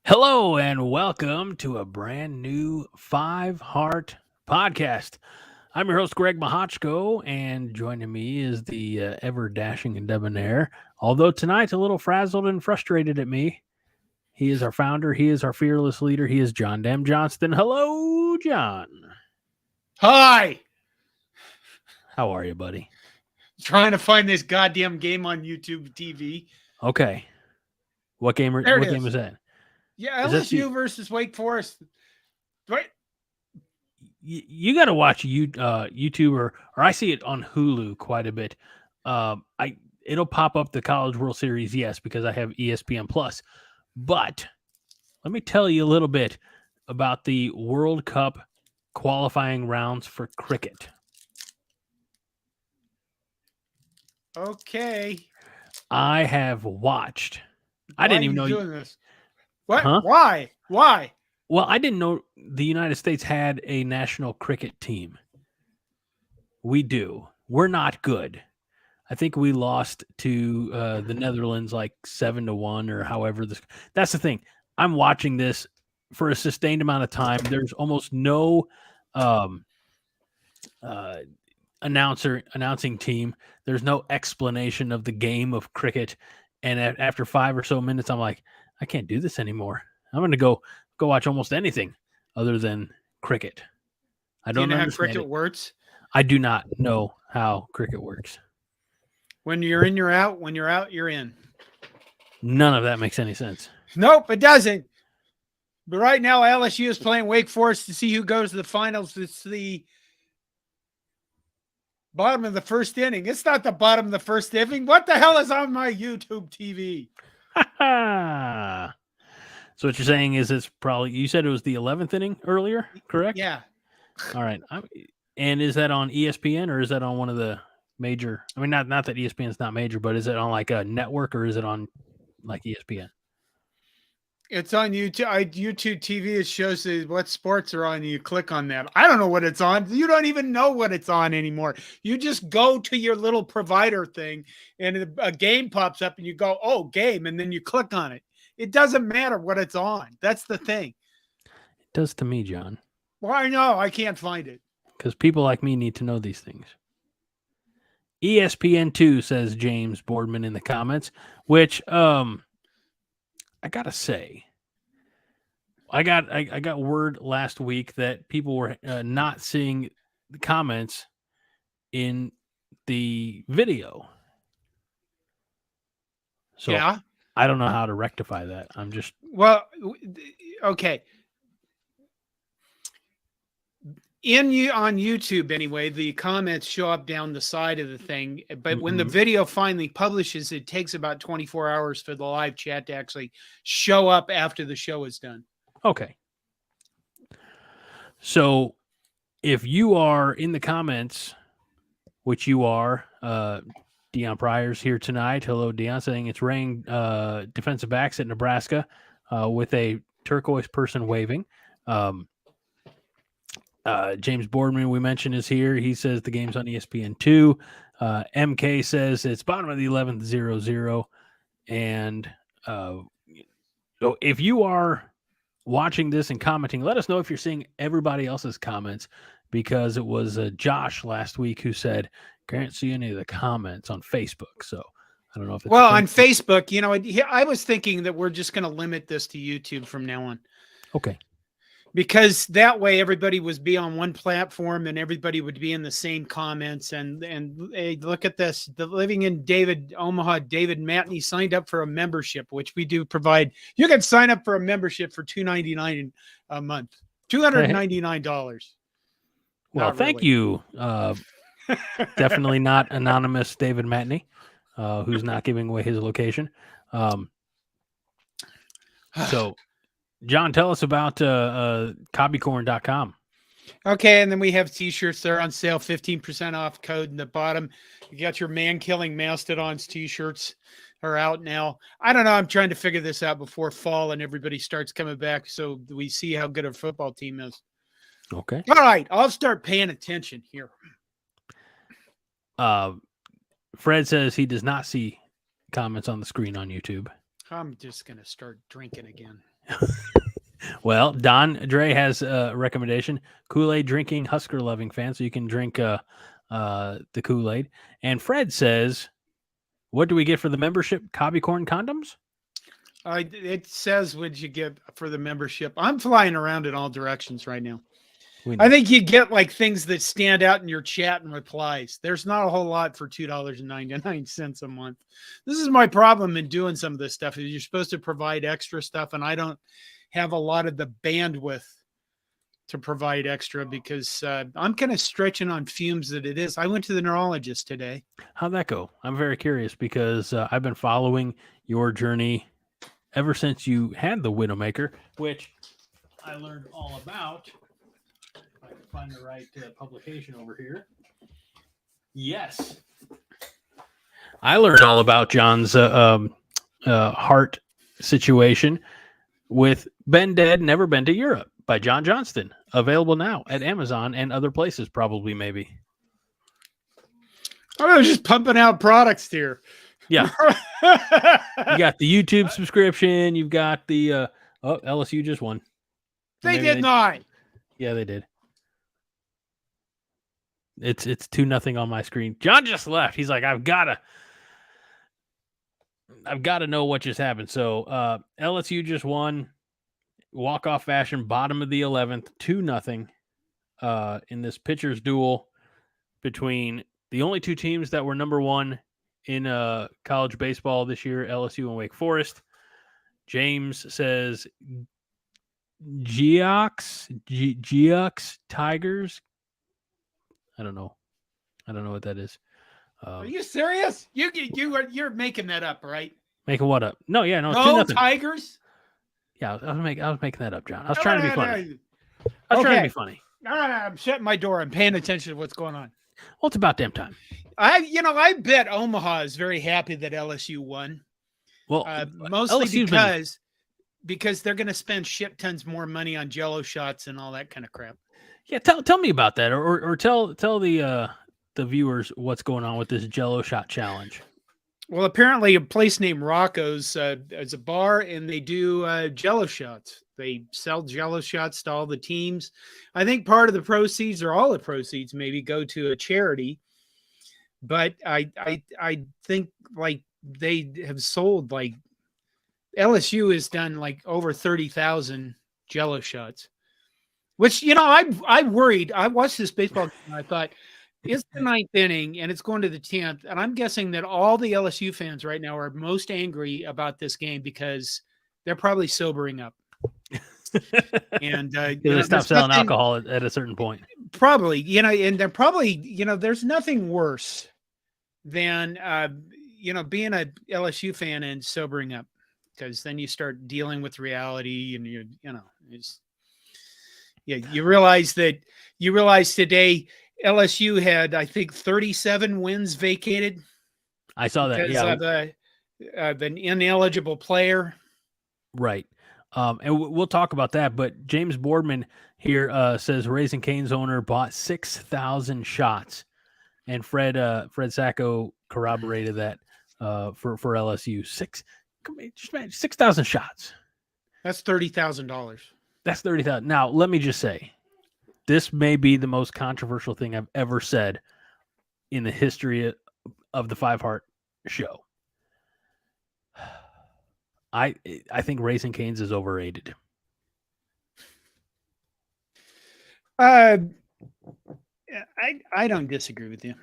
Hello and welcome to a brand new Five Heart podcast. I'm your host, Greg Mahochko, and joining me is the ever dashing and debonair, although tonight a little frazzled and frustrated at me. He is our founder. He is our fearless leader. He is John Dam Johnston. Hello, John. Hi. How are you, buddy? Trying to find this goddamn game on YouTube TV. Okay. What game? What game is that? Yeah, Is that LSU versus Wake Forest. Right? You got to watch YouTube or I see it on Hulu quite a bit. It'll pop up the College World Series, yes, because I have ESPN Plus. But let me tell you a little bit about the World Cup qualifying rounds for cricket. Okay. I have watched. I didn't even know you doing this. What? Huh? Why? Well, I didn't know the United States had a national cricket team. We do. We're not good. I think we lost to the Netherlands like 7-1 or however this. That's the thing. I'm watching this for a sustained amount of time. There's almost no announcing team. There's no explanation of the game of cricket. And after 5 or so minutes, I'm like, I can't do this anymore. I'm going to go watch almost anything other than cricket. I don't know how understand cricket works. I do not know how cricket works. When you're in, you're out. When you're out, you're in. None of that makes any sense. Nope, it doesn't. But right now, LSU is playing Wake Forest to see who goes to the finals. It's the bottom of the first inning. It's not the bottom of the first inning. What the hell is on my YouTube TV? So what you're saying is it's probably, you said it was the 11th inning earlier, correct? Yeah. All right. And is that on ESPN or is that on one of the major? I mean, not that ESPN is not major, but is it on like a network or is it on like ESPN? It's on YouTube. YouTube TV. It shows what sports are on. You click on that. I don't know what it's on. You don't even know what it's on anymore. You just go to your little provider thing, and a game pops up, and you go, "Oh, game," and then you click on it. It doesn't matter what it's on. That's the thing. It does to me, John. Well, I know. I can't find it. Because people like me need to know these things. ESPN2 says James Boardman in the comments, which I gotta say, I got word last week that people were not seeing the comments in the video. So yeah. I don't know how to rectify that. I'm just okay. On YouTube anyway, the comments show up down the side of the thing, but when the video finally publishes, it takes about 24 hours for the live chat to actually show up after the show is done. Okay. So if you are in the comments, which you are, Deion Pryor's here tonight. Hello, Deion, saying it's raining defensive backs at Nebraska with a turquoise person waving. James Boardman, we mentioned, is here. He says the game's on ESPN2. MK says it's bottom of the 11th, 0-0. And so if you are watching this and commenting, let us know if you're seeing everybody else's comments, because it was Josh last week who said, can't see any of the comments on Facebook. So I don't know if it's on Facebook, I was thinking that we're just going to limit this to YouTube from now on. Okay. Because that way everybody would be on one platform and everybody would be in the same comments. And hey, look at this. The living in Omaha, David Matney signed up for a membership, which we do provide. You can sign up for a membership for $299 a month, $299. Well, thank you. Definitely not anonymous David Matney, who's not giving away his location. So, John, tell us about copycorn.com. Okay, and then we have t-shirts. They're on sale, 15% off code in the bottom. You got your man-killing mastodons t-shirts are out now. I don't know. I'm trying to figure this out before fall and everybody starts coming back so we see how good our football team is. Okay. All right, I'll start paying attention here. Fred says he does not see comments on the screen on YouTube. I'm just going to start drinking again. Well, Don Dre has a recommendation: Kool-Aid drinking Husker loving fan, so you can drink the Kool-Aid. And Fred says, "What do we get for the membership? Cobby corn condoms." It says what you get for the membership. I'm flying around in all directions right now. We know. I think you get like things that stand out in your chat and replies. There's not a whole lot for $2.99 a month. This is my problem in doing some of this stuff. Is you're supposed to provide extra stuff, and I don't have a lot of the bandwidth to provide extra because I'm kind of stretching on fumes that it is. I went to the neurologist today. How'd that go? I'm very curious because I've been following your journey ever since you had the Widowmaker, which I learned all about. If I can find the right publication over here. Yes. I learned all about John's heart situation with Been Dead, Never Been to Europe by John Johnston. Available now at Amazon and other places, probably, maybe. I was just pumping out products here. Yeah. You got the YouTube subscription. You've got the LSU just won. They did not. Yeah, they did. It's 2-0 on my screen. John just left. He's like, I've got to know what just happened. So LSU just won. Walk-off fashion, bottom of the 11th, 2-0 in this pitcher's duel between the only two teams that were number one in college baseball this year, LSU and Wake Forest. James says Geox Tigers. I don't know what that is. Are you serious? You're making that up, right? Making what up? No, yeah, no, No 2-0. Tigers. Yeah, I was making that up, John. I was trying to be funny. No, I'm shutting my door. I'm paying attention to what's going on. Well, it's about damn time. I bet Omaha is very happy that LSU won. Well, mostly because they're going to spend shit tons more money on jello shots and all that kind of crap. Yeah, tell me about that, or tell the viewers what's going on with this jello shot challenge. Well, apparently a place named Rocco's is a bar, and they do jello shots. They sell jello shots to all the teams. I think part of the proceeds, or all the proceeds, maybe go to a charity. But I think like they have sold like LSU has done like over 30,000 jello shots, which, I worried. I watched this baseball game and I thought, it's the 9th inning and it's going to the 10th. And I'm guessing that all the LSU fans right now are most angry about this game because they're probably sobering up. And they stop selling alcohol at a certain point. Probably, and they're probably, there's nothing worse than, being a LSU fan and sobering up, because then you start dealing with reality and you realize today LSU had, I think, 37 wins vacated. I saw that. Yeah, of an ineligible player. Right. And we'll talk about that. But James Boardman here says Raising Cane's owner bought 6,000 shots, and Fred Sacco corroborated that for LSU. 6,000 shots. That's $30,000. That's 30,000. Now, let me just say, this may be the most controversial thing I've ever said in the history of the Five Heart show. I think Raising Cane's is overrated. I don't disagree with you.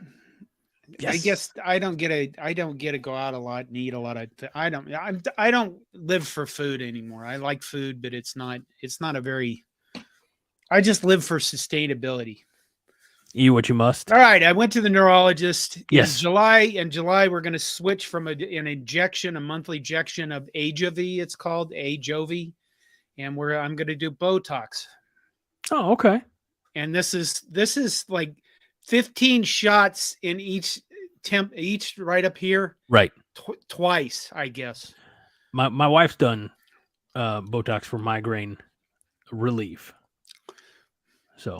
Yes. I guess I don't get to go out a lot and eat a lot of. I don't live for food anymore. I like food, but it's not a very. I just live for sustainability. Eat what you must. All right. I went to the neurologist. Yes. In July, we're going to switch from a monthly injection of Ajovy. It's called Ajovy, and I'm going to do Botox. Oh, okay. And this is like 15 shots in each right up here. Right. Twice, I guess. My wife's done Botox for migraine relief. So,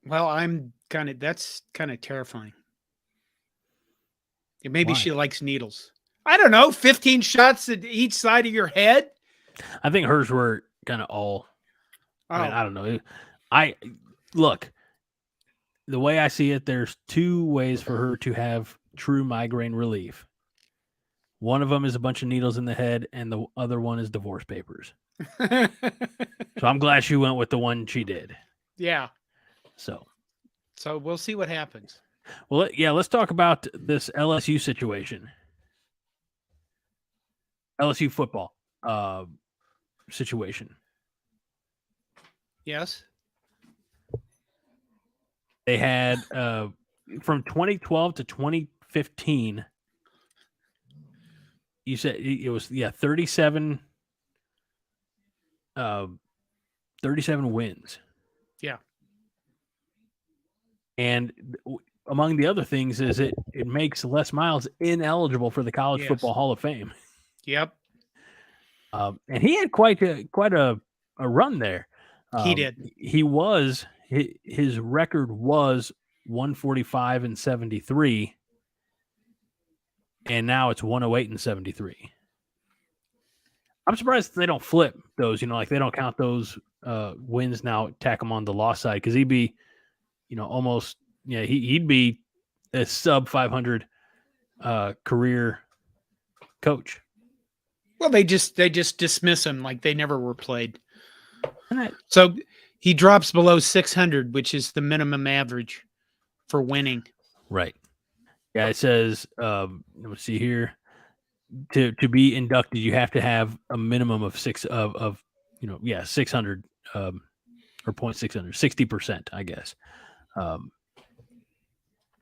well, that's kind of terrifying. And maybe she likes needles. I don't know. 15 shots at each side of your head. I think hers were kind of all. I mean, I don't know. Look. The way I see it, there's two ways for her to have true migraine relief. One of them is a bunch of needles in the head, and the other one is divorce papers. So I'm glad she went with the one she did. Yeah. So we'll see what happens. Well, yeah, let's talk about this LSU situation. LSU football situation. Yes. They had from 2012 to 2015. You said it was 37 wins. Yeah. And among the other things is it makes Les Miles ineligible for the College Football Hall of Fame. Yep. And he had quite a run there. He did. His record was 145-73, and now it's 108-73. I'm surprised they don't flip those. Like they don't count those wins now, tack them on the loss side, because he'd be, almost he'd be a sub 500 career coach. Well, they just dismiss him like they never were played. So he drops below 600, which is the minimum average for winning. Right. Yeah, it says, let's see here. To be inducted, you have to have a minimum of 600 or 0.600, 60%, I guess.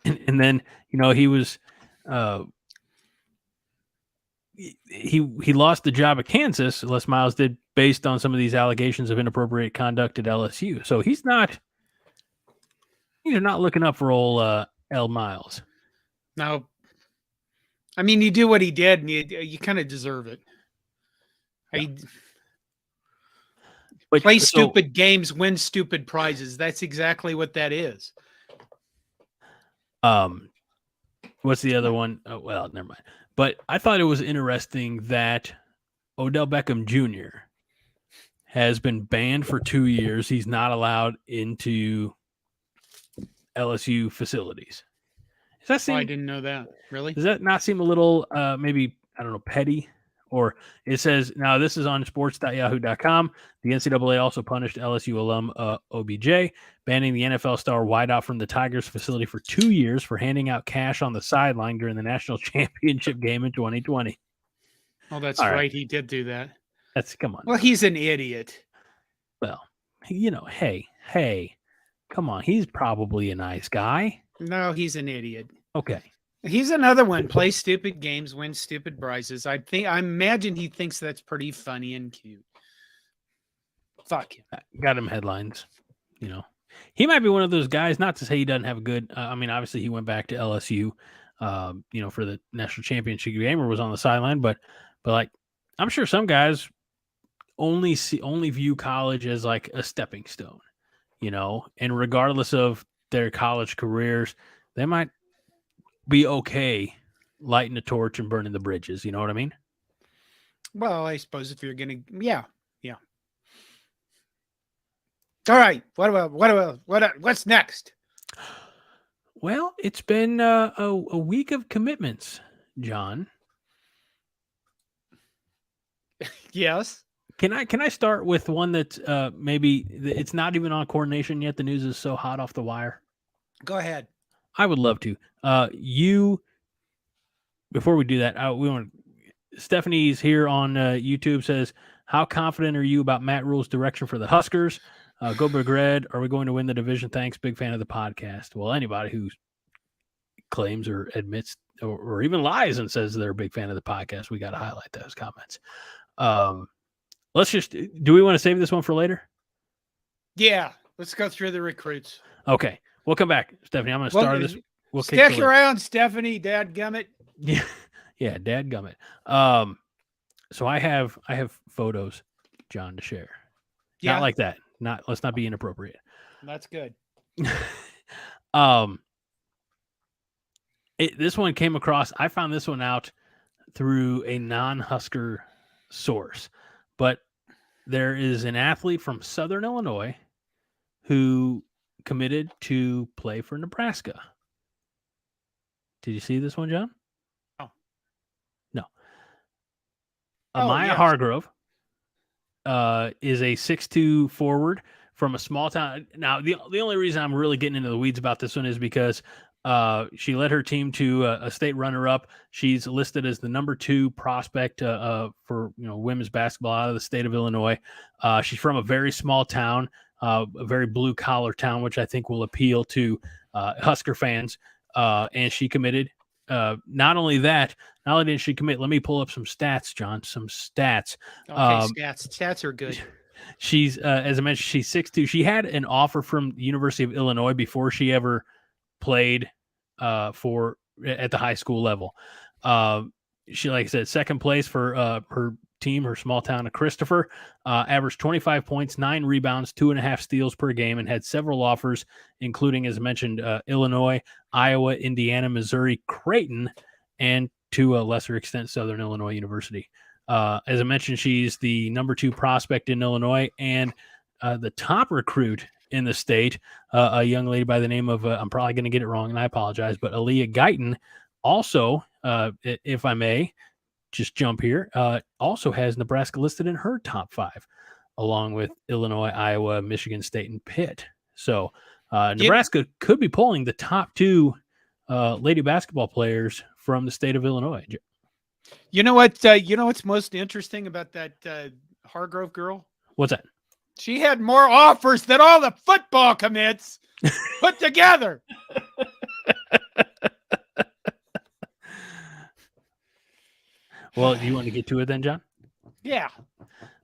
And then he was he lost the job at Kansas. Les Miles did, based on some of these allegations of inappropriate conduct at LSU. So he's not looking up for old L. Miles. No. I mean, you do what he did, and you kind of deserve it. Play stupid games, win stupid prizes. That's exactly what that is. What's the other one? Oh, well, never mind. But I thought it was interesting that Odell Beckham Jr. has been banned for 2 years. He's not allowed into LSU facilities. Does that seem? I didn't know that. Really? Does that not seem a little maybe, I don't know, petty? Or it says, now this is on sports.yahoo.com. The NCAA also punished LSU alum OBJ, banning the NFL star wideout from the Tigers facility for 2 years for handing out cash on the sideline during the national championship game in 2020. Oh, that's right. He did do that. Come on. Well, he's an idiot. Well, hey, come on. He's probably a nice guy. No, he's an idiot. Okay. He's another one. Play stupid games, win stupid prizes. I imagine he thinks that's pretty funny and cute. Fuck him. Got him headlines. He might be one of those guys. Not to say he doesn't have a good. Obviously he went back to LSU, for the national championship game, or was on the sideline. But like, I'm sure some guys only view college as like a stepping stone, and regardless of their college careers, they might be okay lighting the torch and burning the bridges. You know what I mean? Well, I suppose if you're going to, yeah. All right. What's next? Well, it's been a week of commitments, John. Yes. Can I start with one that's maybe it's not even on CornNation yet? The news is so hot off the wire. Go ahead. I would love to. Before we do that, Stephanie's here on YouTube says, how confident are you about Matt Rhule's direction for the Huskers? Go Big Red. Are we going to win the division? Thanks. Big fan of the podcast. Well, anybody who claims or admits or even lies and says they're a big fan of the podcast, we got to highlight those comments. Do we want to save this one for later? Yeah. Let's go through the recruits. Okay. We'll come back, Stephanie. I'm going to start this. We'll stick around, Stephanie. Dadgummit. Yeah. Yeah. Dadgummit. So I have photos, John, to share. Yeah. Not like that. Let's not be inappropriate. That's good. This one came across. I found this one out through a non-Husker source, but there is an athlete from Southern Illinois who committed to play for Nebraska. Did you see this one, John? Oh. No. Oh, Amaya yes. Hargrove is a 6'2" forward from a small town. Now, the only reason I'm really getting into the weeds about this one is because she led her team to a state runner-up. She's listed as the number 2 prospect for women's basketball out of the state of Illinois. She's from a very small town, a very blue-collar town, which I think will appeal to Husker fans. And she committed. Not only did she commit, let me pull up some stats, John, some stats. Okay, stats are good. She's, as I mentioned, she's 6'2". She had an offer from the University of Illinois before she ever played at the high school level. She, like I said, second place for her team, her small town of Christopher, averaged 25 points, 9 rebounds, 2.5 steals per game, and had several offers, including, as I mentioned, Illinois, Iowa, Indiana, Missouri, Creighton, and to a lesser extent, Southern Illinois University. As I mentioned, she's the number 2 prospect in Illinois and the top recruit in the state, a young lady by the name of, I'm probably going to get it wrong, and I apologize, but Aaliyah Guyton also, if I may just jump here, also has Nebraska listed in her top 5, along with Illinois, Iowa, Michigan State, and Pitt. So Nebraska could be pulling the top 2 lady basketball players from the state of Illinois. You know what? What's most interesting about that Hargrove girl? What's that? She had more offers than all the football commits put together. Well, do you want to get to it then, John? Yeah.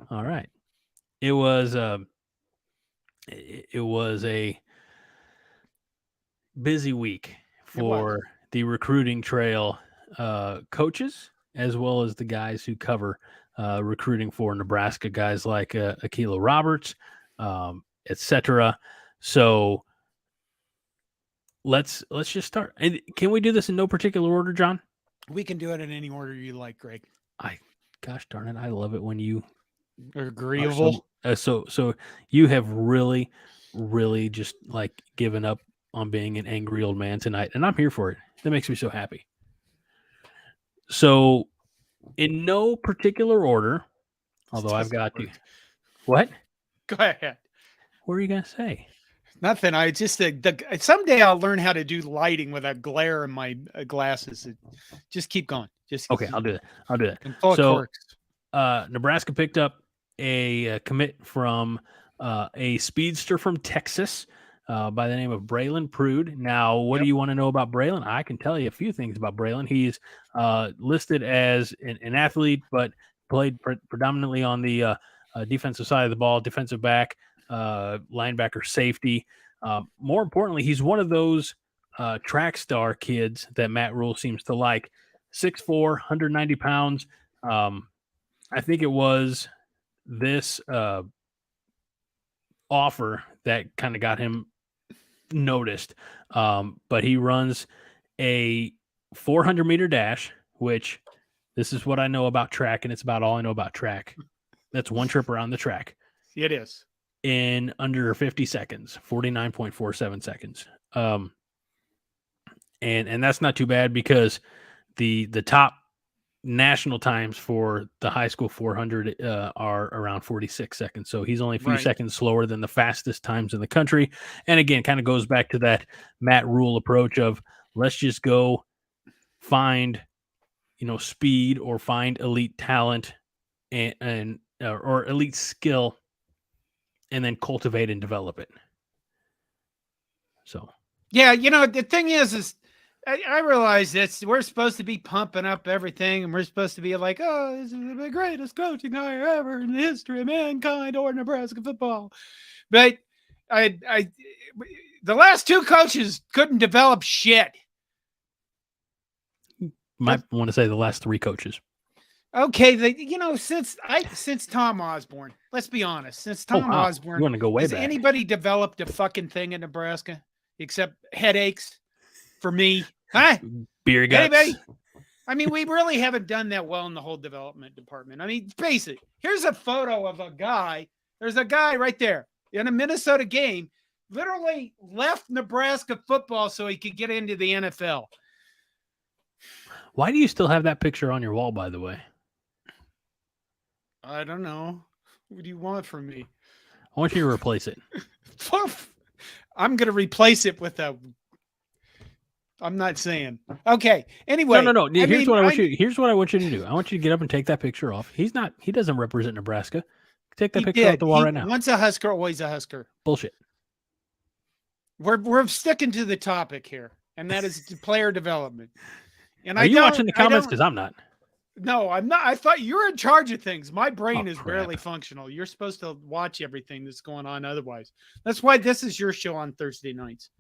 All right. It was a busy week for the recruiting trail coaches, as well as the guys who cover recruiting for Nebraska, guys like Akila Roberts, etc. So let's just start. And can we do this in no particular order, John? We can do it in any order you like, Greg. Gosh darn it, I love it when you agreeable. So you have really, really just like given up on being an angry old man tonight, and I'm here for it. That makes me so happy. So, in no particular order, although I've got to. What? Go ahead. What are you gonna say? Nothing. I just someday I'll learn how to do lighting without glare in my glasses. Just keep going. Okay, I'll do that. And full of corks. Nebraska picked up a commit from a speedster from Texas by the name of Braylon Prude. Now, what do you want to know about Braylon? I can tell you a few things about Braylon. He's listed as an athlete, but played predominantly on the defensive side of the ball, defensive back, linebacker, safety. More importantly, he's one of those track star kids that Matt Rhule seems to like. 6'4", 190 pounds. I think it was this offer that kind of got him noticed. But he runs a 400-meter dash, which this is what I know about track, and it's about all I know about track. That's one trip around the track. It is. In under 50 seconds, 49.47 seconds. And that's not too bad because the top national times for the high school 400 are around 46 seconds. So he's only a few seconds slower than the fastest times in the country. And again, kind of goes back to that Matt Rhule approach of let's just go find, speed or find elite talent and or elite skill and then cultivate and develop it. So, yeah, the thing is I realize this. We're supposed to be pumping up everything, and we're supposed to be like, "Oh, this is the greatest coaching hire ever in the history of mankind or Nebraska football." But the last 2 coaches couldn't develop shit. Might want to say the last 3 coaches. Okay, since Tom Osborne, let's be honest. Since Tom Osborne, you want to go way has back. Anybody developed a fucking thing in Nebraska except headaches for me? Huh? Beer guts. Anybody? I mean, we really haven't done that well in the whole development department. I mean, basic. Here's a photo of a guy. There's a guy right there in a Minnesota game, literally left Nebraska football so he could get into the NFL. Why do you still have that picture on your wall, by the way? I don't know. What do you want from me? I want you to replace it. I'm going to replace it with a. I'm not saying. Okay. Anyway. No. Here's what I want you to do. I want you to get up and take that picture off. He doesn't represent Nebraska. Take that picture off the wall right now. Once a Husker, always a Husker. Bullshit. We're sticking to the topic here, and that is player development. And Are you watching the comments? Because I'm not. No, I'm not. I thought you were in charge of things. My brain is barely functional. You're supposed to watch everything that's going on otherwise. That's why this is your show on Thursday nights.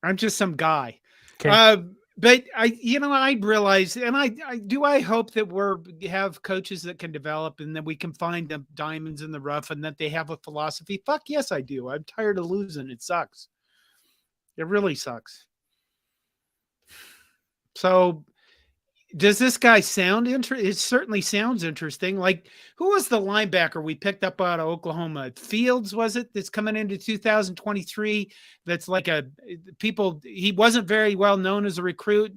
I'm just some guy. Okay. But I realize, and I hope that we have coaches that can develop and that we can find the diamonds in the rough and that they have a philosophy. Fuck yes, I do. I'm tired of losing. It sucks. It really sucks. So does this guy sound interesting? It certainly sounds interesting. Like, who was the linebacker we picked up out of Oklahoma? Fields, was it? That's coming into 2023. That's like he wasn't very well known as a recruit,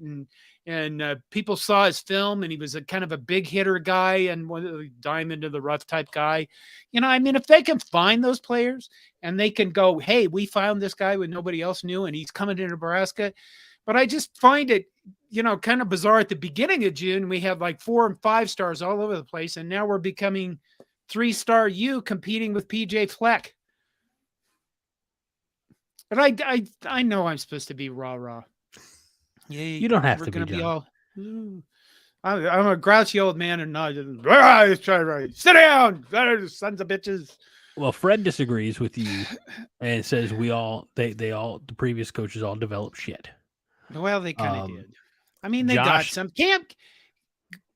and people saw his film, and he was a kind of a big hitter guy and one of the diamond in the rough type guy. I mean, if they can find those players and they can go, hey, we found this guy when nobody else knew, and he's coming to Nebraska. But I just find it, kind of bizarre. At the beginning of June, we had like 4 and 5 stars all over the place. And now we're becoming 3-star U competing with PJ Fleck. But I know I'm supposed to be rah-rah. Yeah, you don't have to be all. I'm a grouchy old man and not just sit down, sons of bitches. Well, Fred disagrees with you and says the previous coaches all developed shit. Well, they kind of did. I mean, they got some camp.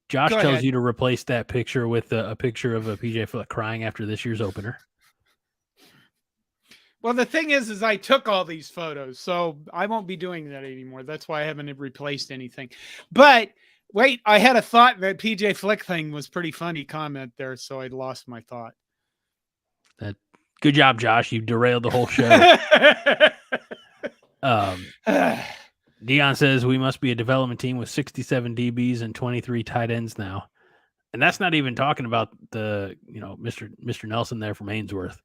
Josh tells you to replace that picture with a picture of a PJ Fleck crying after this year's opener. Well, the thing is I took all these photos, so I won't be doing that anymore. That's why I haven't replaced anything. But wait, I had a thought that PJ Fleck thing was pretty funny comment there, so I lost my thought. Good job, Josh. You derailed the whole show. Dion says we must be a development team with 67 DBs and 23 tight ends now. And that's not even talking about the, Mr. Nelson there from Ainsworth.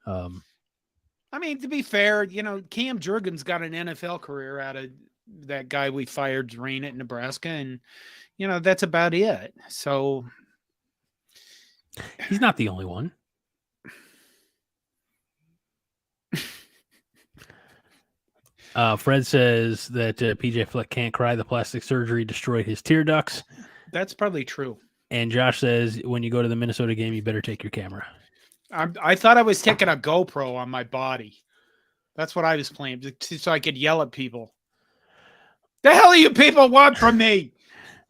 I mean, to be fair, Cam Jurgens got an NFL career out of that guy we fired, Drain at Nebraska. And, that's about it. So he's not the only one. Fred says that PJ Fleck can't cry. The plastic surgery destroyed his tear ducts. That's probably true. And Josh says when you go to the Minnesota game, you better take your camera. I thought I was taking a GoPro on my body. That's what I was playing, so I could yell at people. The hell do you people want from me?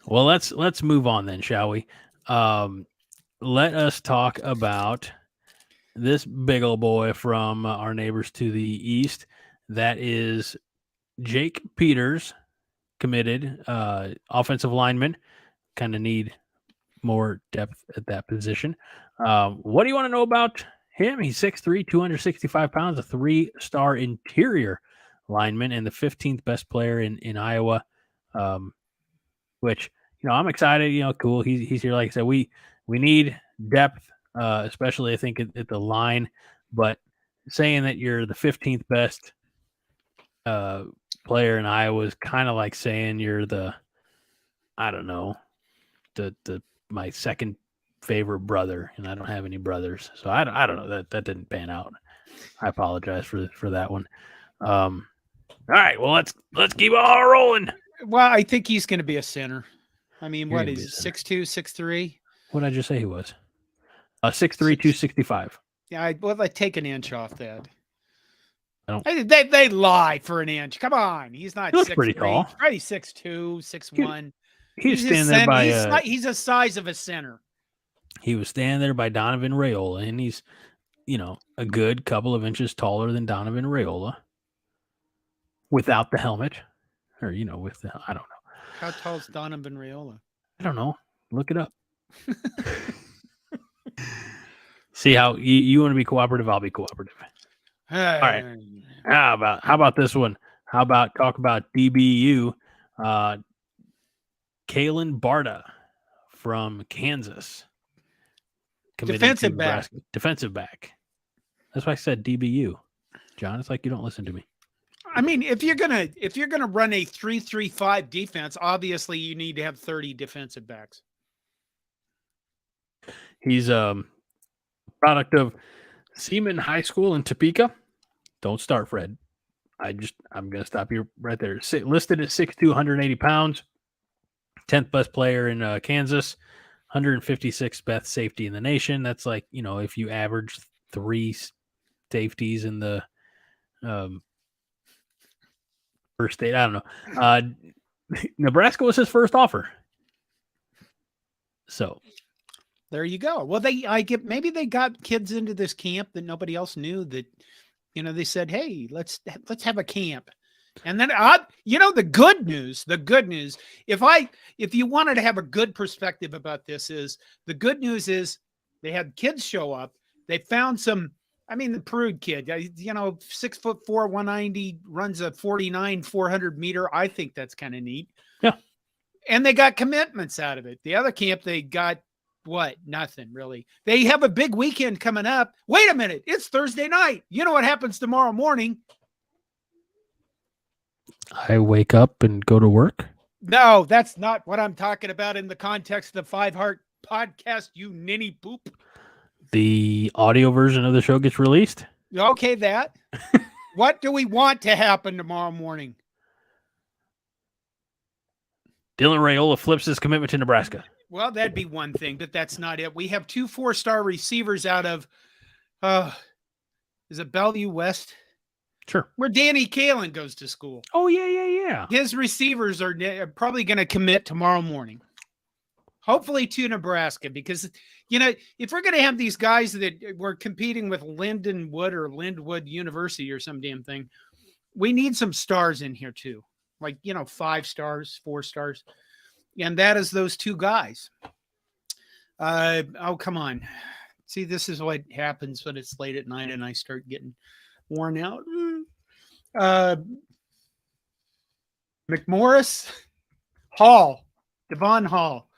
Well, let's move on then, shall we? Let us talk about this big old boy from our neighbors to the east. That is Jake Peters, committed offensive lineman. Kind of need more depth at that position. What do you want to know about him? He's 6'3", 265 pounds, a 3-star interior lineman, and the 15th best player in Iowa. Which I'm excited. Cool. He's here. Like I said, we need depth, especially I think at the line. But saying that you're the 15th best player in Iowa is kind of like saying you're my second favorite brother, and I don't have any brothers, so I don't know. That didn't pan out. I apologize for that one. All right, well let's keep all rolling. Well, I think he's going to be a center. I mean, what is 6'2", 6'3"? What did I just say he was? 6'3", 265. Yeah, I take an inch off that. They lie for an inch. Come on, he's not. He looks pretty tall. He's 6'2", 6'1". He's standing there by. He's the size of a center. He was standing there by Donovan Raiola, and he's, a good couple of inches taller than Donovan Raiola, without the helmet, or with the I don't know. How tall is Donovan Raiola? I don't know. Look it up. See how you want to be cooperative, I'll be cooperative. All right. How about this one? How about talk about DBU? Kalen Barta from Kansas. Defensive back. Defensive back. That's why I said DBU. John, it's like you don't listen to me. I mean, if you're gonna run a 3-3-5 defense, obviously you need to have 30 defensive backs. He's a product of Seaman High School in Topeka. Don't start, Fred. I'm gonna stop you right there. Listed at 6'2", 180 pounds. 10th best player in Kansas. 156th best safety in the nation. That's like, if you average 3 safeties in the first state. I don't know. Nebraska was his first offer. So there you go. Well, maybe they got kids into this camp that nobody else knew that, they said, hey, let's have a camp. And then, the good news, if you wanted to have a good perspective about this the good news is they had kids show up. They found the Prude kid, 6'4", 190, runs a 49, 400 meter. I think that's kind of neat. Yeah. And they got commitments out of it. The other camp, they got what? Nothing really. They have a big weekend coming up. Wait a minute. It's Thursday night. You know what happens tomorrow morning? I wake up and go to work? No, that's not what I'm talking about in the context of the 5 Heart podcast, you ninny poop. The audio version of the show gets released? Okay, that. What do we want to happen tomorrow morning? Dylan Raiola flips his commitment to Nebraska. Well, that'd be one thing, but that's not it. We have 2 4-star receivers out of, is it Bellevue West? Sure. Where Danny Kalen goes to school. Oh, yeah. His receivers are probably going to commit tomorrow morning. Hopefully to Nebraska, because, if we're going to have these guys that we're competing with Lindenwood University or some damn thing, we need some stars in here too. Like, 5 stars, 4 stars. And that is those 2 guys. Oh, come on. See, this is what happens when it's late at night and I start getting worn out. McMorris, Hall, Devon Hall.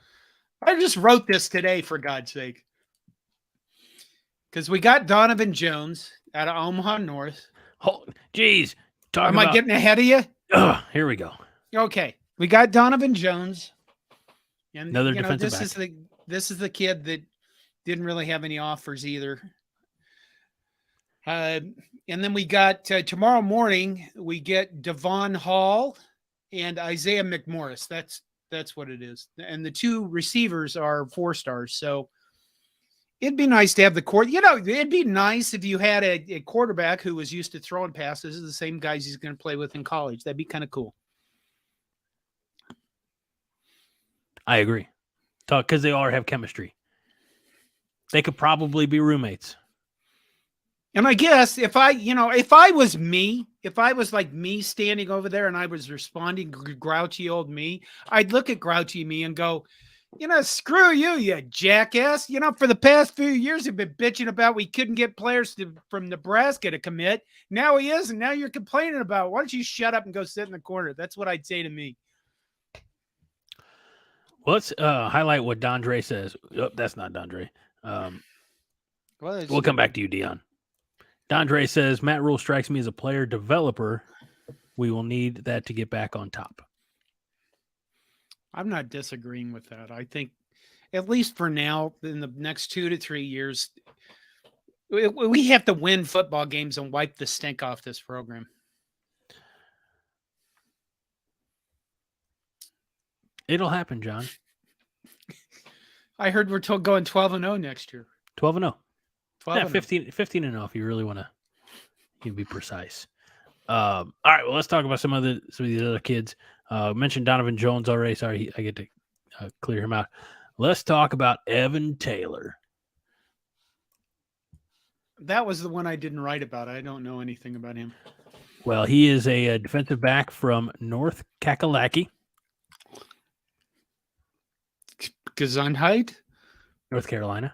I just wrote this today, for God's sake. Because we got Donovan Jones out of Omaha North. Oh, geez. Am I getting ahead of you? Here we go. Okay. We got Donovan Jones. And another defensive back. This is the kid that didn't really have any offers either. And then we got tomorrow morning, we get Devon Hall and Isaiah McMorris. That's what it is. And the 2 receivers are 4 stars. So it'd be nice to have the court. It'd be nice if you had a quarterback who was used to throwing passes, the same guys he's going to play with in college. That'd be kind of cool. I agree. Because they all have chemistry. They could probably be roommates. And I guess if I was like me standing over there and I was responding grouchy old me, I'd look at grouchy me and go, screw you jackass. For the past few years, you've been bitching about we couldn't get players from Nebraska to commit. Now he is, and now you're complaining about it. Why don't you shut up and go sit in the corner? That's what I'd say to me. Well, let's highlight what Dondre says. Oh, that's not Dondre. We'll come back to you, Dion. Dondre says, Matt Rhule strikes me as a player developer. We will need that to get back on top. I'm not disagreeing with that. I think, at least for now, in the next 2 to 3 years, we have to win football games and wipe the stink off this program. It'll happen, John. I heard we're going 12-0 next year. 12-0. 12 Yeah, 15-0 if you really want to be precise. All right, well, let's talk about some of these other kids. Mentioned Donovan Jones already. Sorry, I get to clear him out. Let's talk about Evan Taylor. That was the one I didn't write about. I don't know anything about him. Well, he is a defensive back from North Kakalaki. Gesundheit? North Carolina.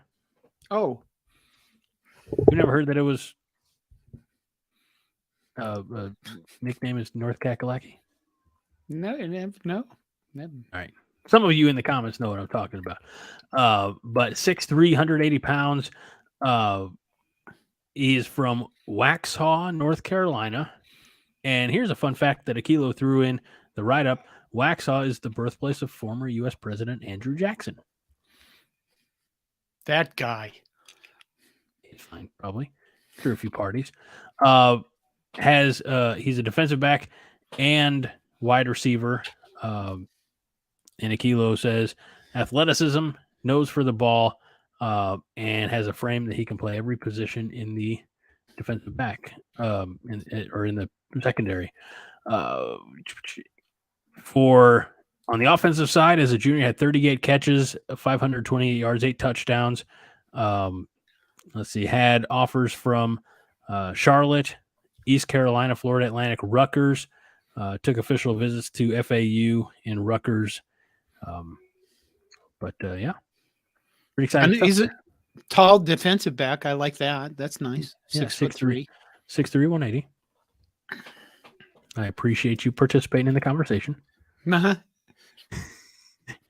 Oh. You never heard that it was nickname is North Kakalaki? No. Never. All right. Some of you in the comments know what I'm talking about. But 6'3", 180 pounds. He is from Waxhaw, North Carolina. And here's a fun fact that Aquilo threw in the write-up. Waxhaw is the birthplace of former U.S. President Andrew Jackson. That guy. He's fine, probably. Threw a few parties. He's a defensive back and wide receiver. And Aquilo says athleticism, nose for the ball, and has a frame that he can play every position in the defensive back or in the secondary. For on the offensive side, as a junior, had 38 catches, 528 yards, 8 touchdowns. Let's see, had offers from Charlotte, East Carolina, Florida Atlantic, Rutgers. Took official visits to FAU and Rutgers. Yeah, pretty exciting. And he's a tall defensive back. I like that. That's nice. Yeah, 6'3". 6'3", 180. I appreciate you participating in the conversation. Uh-huh.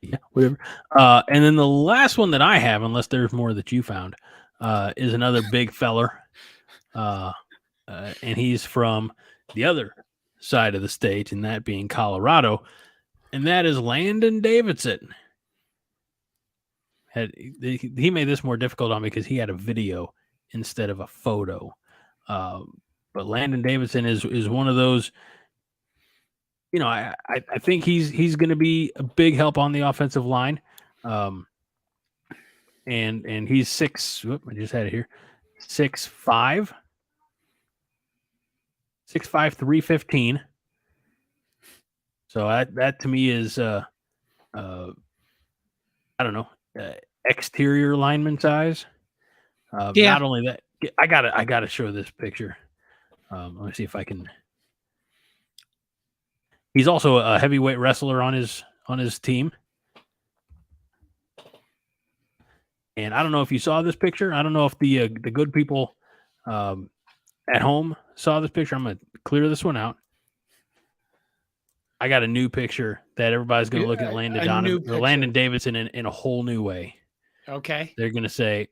Yeah, whatever. And then the last one that I have, unless there's more that you found, is another big feller. And he's from the other side of the state, and that being Colorado. And that is Landon Davidson. He made this more difficult on me because he had a video instead of a photo. But Landon Davidson is one of those. You know, I think he's going to be a big help on the offensive line. And he's 6. Whoop, I just had it here. 6'5", 315. So that to me is I don't know, exterior lineman size. Yeah. Not only that, I gotta show this picture. Let me see if I can. He's also a heavyweight wrestler on his team. And I don't know if you saw this picture. I don't know if the good people at home saw this picture. I'm gonna clear this one out. I got a new picture that everybody's going to look at Landon Davidson in a whole new way. Okay. They're going to say,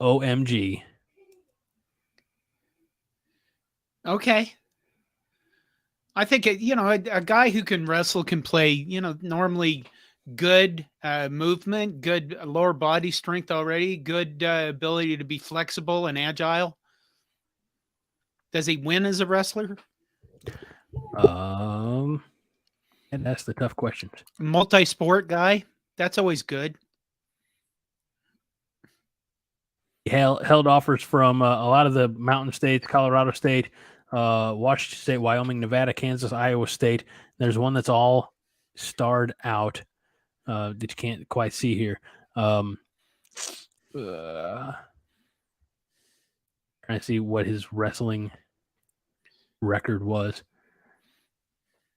OMG. Okay. I think, a guy who can wrestle can play, normally good movement, good lower body strength already, good ability to be flexible and agile. Does he win as a wrestler? And that's the tough questions. Multi-sport guy. That's always good. He held offers from a lot of the mountain states, Colorado State, Washington State, Wyoming, Nevada, Kansas, Iowa State. There's one that's all starred out that you can't quite see here. Trying to see what his wrestling record was.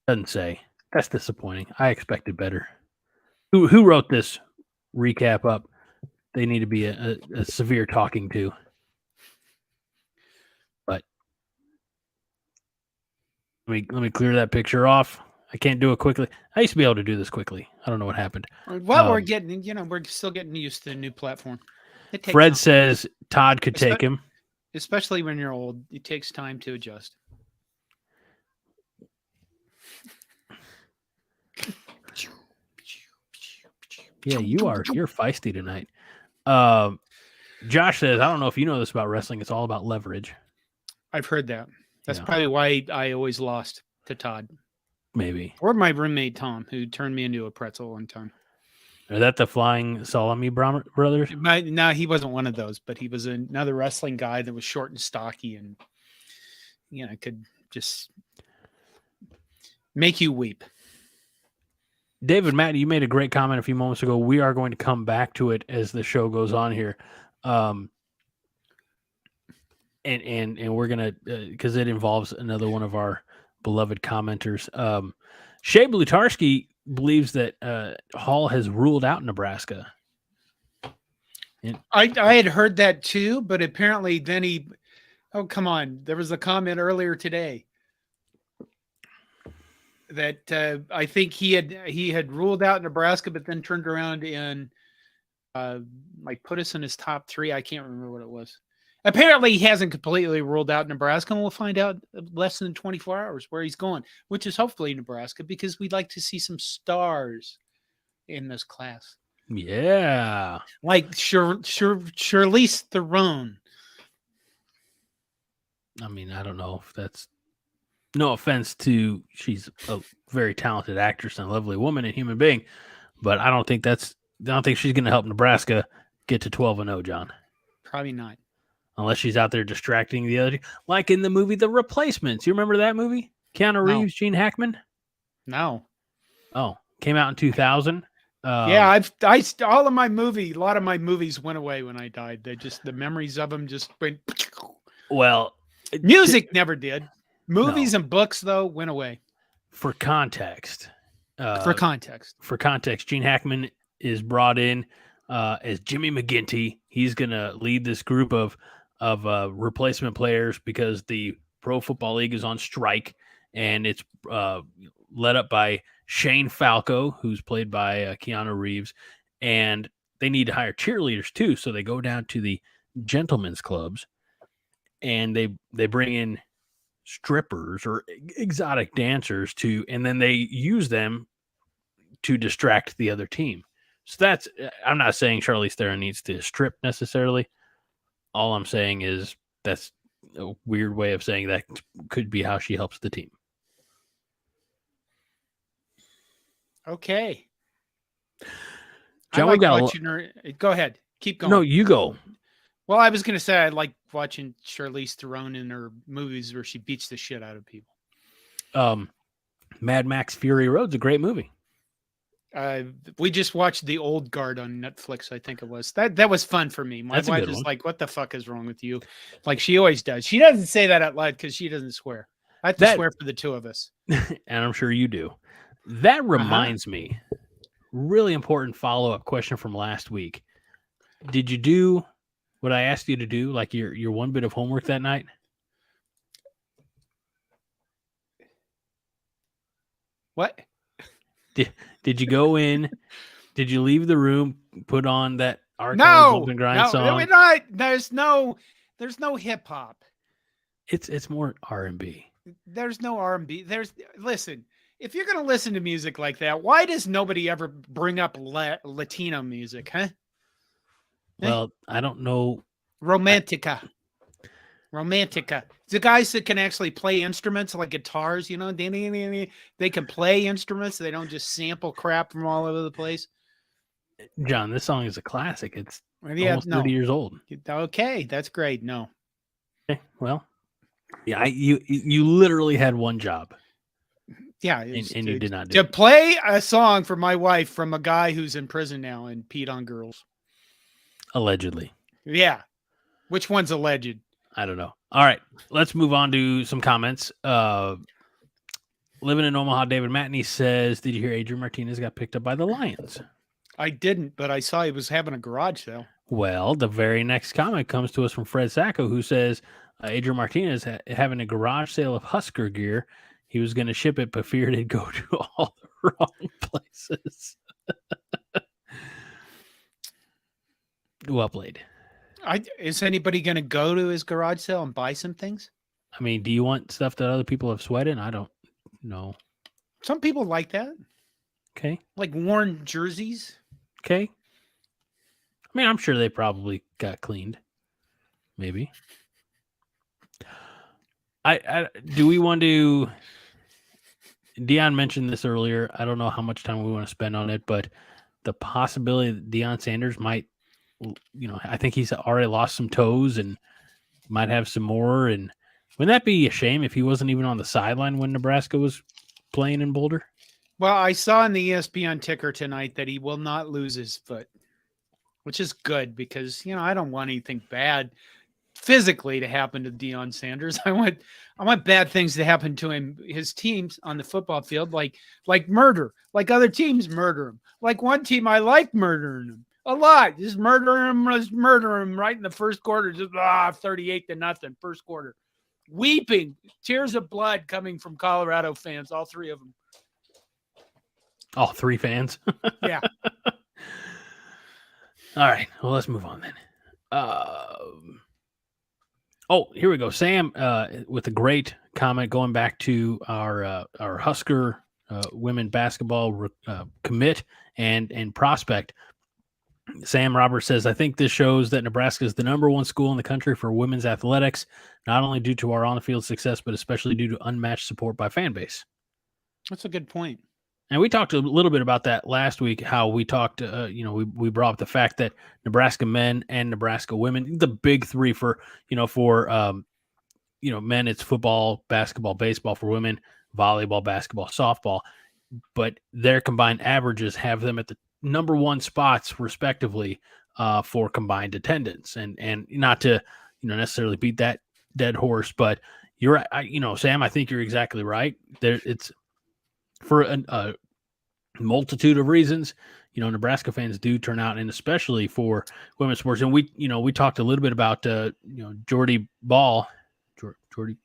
Doesn't say. That's disappointing. I expected better. Who wrote this recap up? They need to be a severe talking to. But let me clear that picture off. I can't do it quickly. I used to be able to do this quickly. I don't know what happened. Well, we're still getting used to the new platform. Fred says Todd could take him. Especially when you're old. It takes time to adjust. Yeah, you're feisty tonight. Josh says, I don't know if you know this about wrestling. It's all about leverage. I've heard that. That's probably why I always lost to Todd. Maybe. Or my roommate, Tom, who turned me into a pretzel one time. Are that the Flying Salami brothers? No, he wasn't one of those, but he was another wrestling guy that was short and stocky and, could just make you weep. David, Matt, you made a great comment a few moments ago. We are going to come back to it as the show goes on here. And we're going to, because it involves another one of our beloved commenters. Shea Blutarski believes that Hall has ruled out Nebraska. I had heard that too, but apparently then he. Oh, come on! There was a comment earlier today that I think he had ruled out Nebraska, but then turned around and like put us in his top 3. I can't remember what it was. Apparently, he hasn't completely ruled out Nebraska, and we'll find out less than 24 hours where he's going, which is hopefully Nebraska, because we'd like to see some stars in this class. Yeah, like Charlize Theron. I mean, I don't know if that's no offense to she's a very talented actress and a lovely woman and human being, but I don't think she's going to help Nebraska get to 12-0, John. Probably not. Unless she's out there distracting the other, like in the movie The Replacements. You remember that movie? Keanu Reeves, Gene Hackman? No. Oh, came out in 2000. Yeah, a lot of my movies went away when I died. The memories of them just went. Well, music never did. Movies and books though went away. For context, Gene Hackman is brought in as Jimmy McGinty. He's gonna lead this group of replacement players because the Pro Football League is on strike, and it's led up by Shane Falco, who's played by Keanu Reeves, and they need to hire cheerleaders too. So they go down to the gentlemen's clubs, and they bring in strippers or exotic dancers and then they use them to distract the other team. So I'm not saying Charlize Theron needs to strip necessarily. All I'm saying is that's a weird way of saying that could be how she helps the team. Okay. John, we got go ahead. Keep going. No, you go. Well, I was going to say I like watching Charlize Theron in her movies where she beats the shit out of people. Mad Max Fury Road's a great movie. We just watched The Old Guard on Netflix, I think it was. That was fun for me. My wife is like, what the fuck is wrong with you? Like she always does. She doesn't say that out loud because she doesn't swear. I have to swear for the two of us. And I'm sure you do. That reminds me, really important follow-up question from last week. Did you do what I asked you to do, like your one bit of homework that night? What? Did you go in? Did you leave the room? Put on that R. Kelly Bump and Grind song? No, there's no hip hop. It's more R&B. There's no R&B. Listen. If you're gonna listen to music like that, why does nobody ever bring up Latino music, huh? Well, I don't know. Romantica. The guys that can actually play instruments like guitars, they can play instruments. They don't just sample crap from all over the place. John, this song is a classic. It's almost 30 years old. Okay, that's great. No. Okay, well, yeah, you literally had one job. Yeah, and you did not do to play a song for my wife from a guy who's in prison now and peed on girls. Allegedly. Yeah. Which one's alleged? I don't know. All right, let's move on to some comments. Living in Omaha, David Matney says, did you hear Adrian Martinez got picked up by the Lions? I didn't, but I saw he was having a garage sale. Well, the very next comment comes to us from Fred Sacco, who says Adrian Martinez having a garage sale of Husker gear. He was going to ship it, but feared it'd go to all the wrong places. Well played. Is anybody going to go to his garage sale and buy some things? I mean, do you want stuff that other people have sweated? I don't know. Some people like that. Okay. Like worn jerseys. Okay. I mean, I'm sure they probably got cleaned. Maybe. Do we want to... Deion mentioned this earlier. I don't know how much time we want to spend on it, but the possibility that Deion Sanders might, I think he's already lost some toes and might have some more. And wouldn't that be a shame if he wasn't even on the sideline when Nebraska was playing in Boulder? Well, I saw in the ESPN ticker tonight that he will not lose his foot, which is good because, I don't want anything bad physically to happen to Deion Sanders. I want bad things to happen to him, his teams on the football field, like murder, like other teams murder him. Like one team, I like murdering him a lot. Just murder him right in the first quarter. Just 38-0, first quarter. Weeping, tears of blood coming from Colorado fans, all three of them. All three fans? Yeah. All right. Well, let's move on then. Here we go. Sam with a great comment going back to our Husker women basketball commit and prospect. Sam Roberts says, I think this shows that Nebraska is the number one school in the country for women's athletics, not only due to our on-the-field success, but especially due to unmatched support by fan base. That's a good point. And we talked a little bit about that last week, how we talked, we brought up the fact that Nebraska men and Nebraska women, the big three for men, it's football, basketball, baseball. For women, volleyball, basketball, softball. But their combined averages have them at the number one spots, respectively, for combined attendance. And not to, necessarily beat that dead horse, but you're, Sam, I think you're exactly right. It's for a multitude of reasons. Nebraska fans do turn out, and especially for women's sports. And we talked a little bit about, Jordy Ball, Jordy,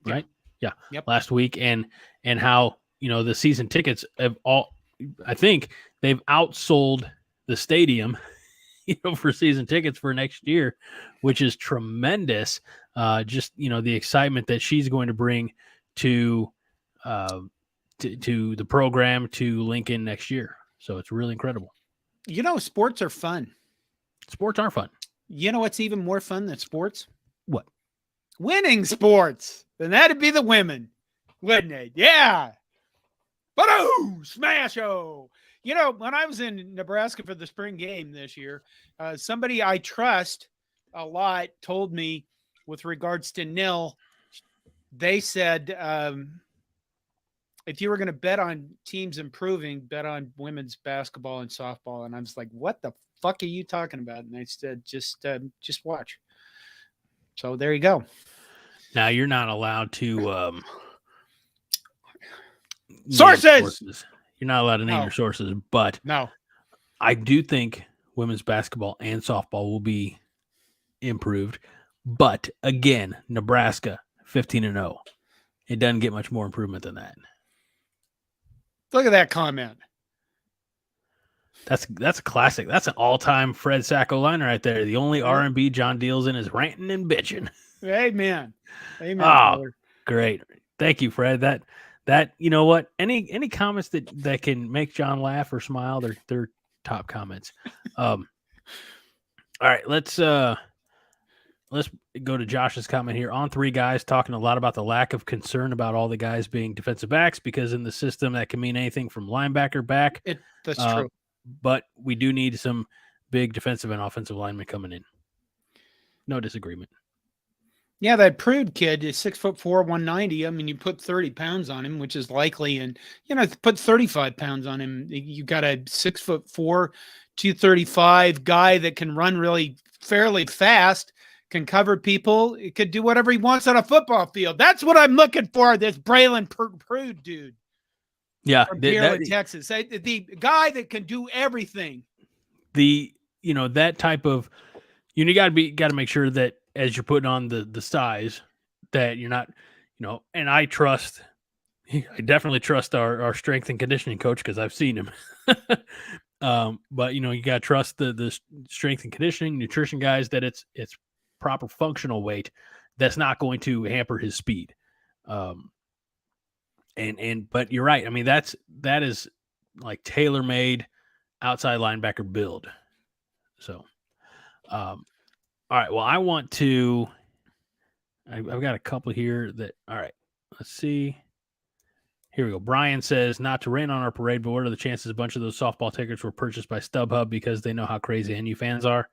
right? Yeah. Yep. Last week, and how, the season tickets have I think they've outsold the stadium, for season tickets for next year, which is tremendous. Just, the excitement that she's going to bring to the program, to Lincoln next year. So it's really incredible. Sports are fun. Sports are fun. You know what's even more fun than sports? What? Winning sports. Then that'd be the women, wouldn't it? Yeah. Ba-doo! Smash-o! When I was in Nebraska for the spring game this year, somebody I trust a lot told me with regards to nil, they said, if you were going to bet on teams improving, bet on women's basketball and softball. And I was like, what the fuck are you talking about? And I said, just watch. So there you go. Now you're not allowed to sources. You're not allowed to name your sources, but no, I do think women's basketball and softball will be improved. But again, Nebraska 15-0. It doesn't get much more improvement than that. Look at that comment. That's a classic. That's an all-time Fred Sacco line right there. The only R&B John deals in is ranting and bitching. Amen. Amen. Oh, brother. Great. Thank you, Fred. That you know what? Any comments that can make John laugh or smile, they're top comments. All right, let's go to Josh's comment here. On three guys talking a lot about the lack of concern about all the guys being defensive backs, because in the system that can mean anything from linebacker back. That's true. But we do need some big defensive and offensive linemen coming in. No disagreement. Yeah, that Prude kid is 6'4", 190. I mean, you put 30 pounds on him, which is likely, and put 35 pounds on him. You got a 6'4", 235 guy that can run really fairly fast, can cover people. It could do whatever he wants on a football field. That's what I'm looking for. This Braylon Prude dude. Yeah, from Garland, Texas. The guy that can do everything. That type of, you got to make sure that as you're putting on the size, that you're not, and I definitely trust our strength and conditioning coach, because I've seen him. But you got to trust the strength and conditioning, nutrition guys, that it's proper functional weight that's not going to hamper his speed. But you're right. I mean, that is like tailor-made outside linebacker build. So, all right. Well, I've got a couple here all right, let's see. Here we go. Brian says, not to rain on our parade, but what are the chances a bunch of those softball tickets were purchased by StubHub because they know how crazy NU fans are?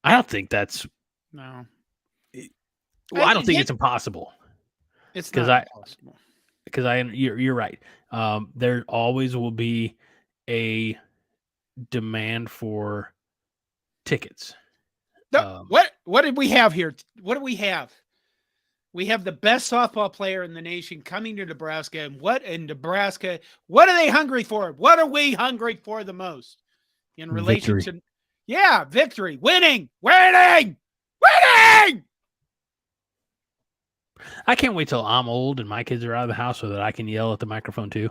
I don't think that's no. Well, I don't think it's impossible. It's not impossible. Because you're right. There always will be a demand for tickets. What? What did we have here? What do we have? We have the best softball player in the nation coming to Nebraska. And what in Nebraska, what are they hungry for? What are we hungry for the most in relation Victory. to? Yeah, victory, winning. I can't wait till I'm old and my kids are out of the house so that I can yell at the microphone too.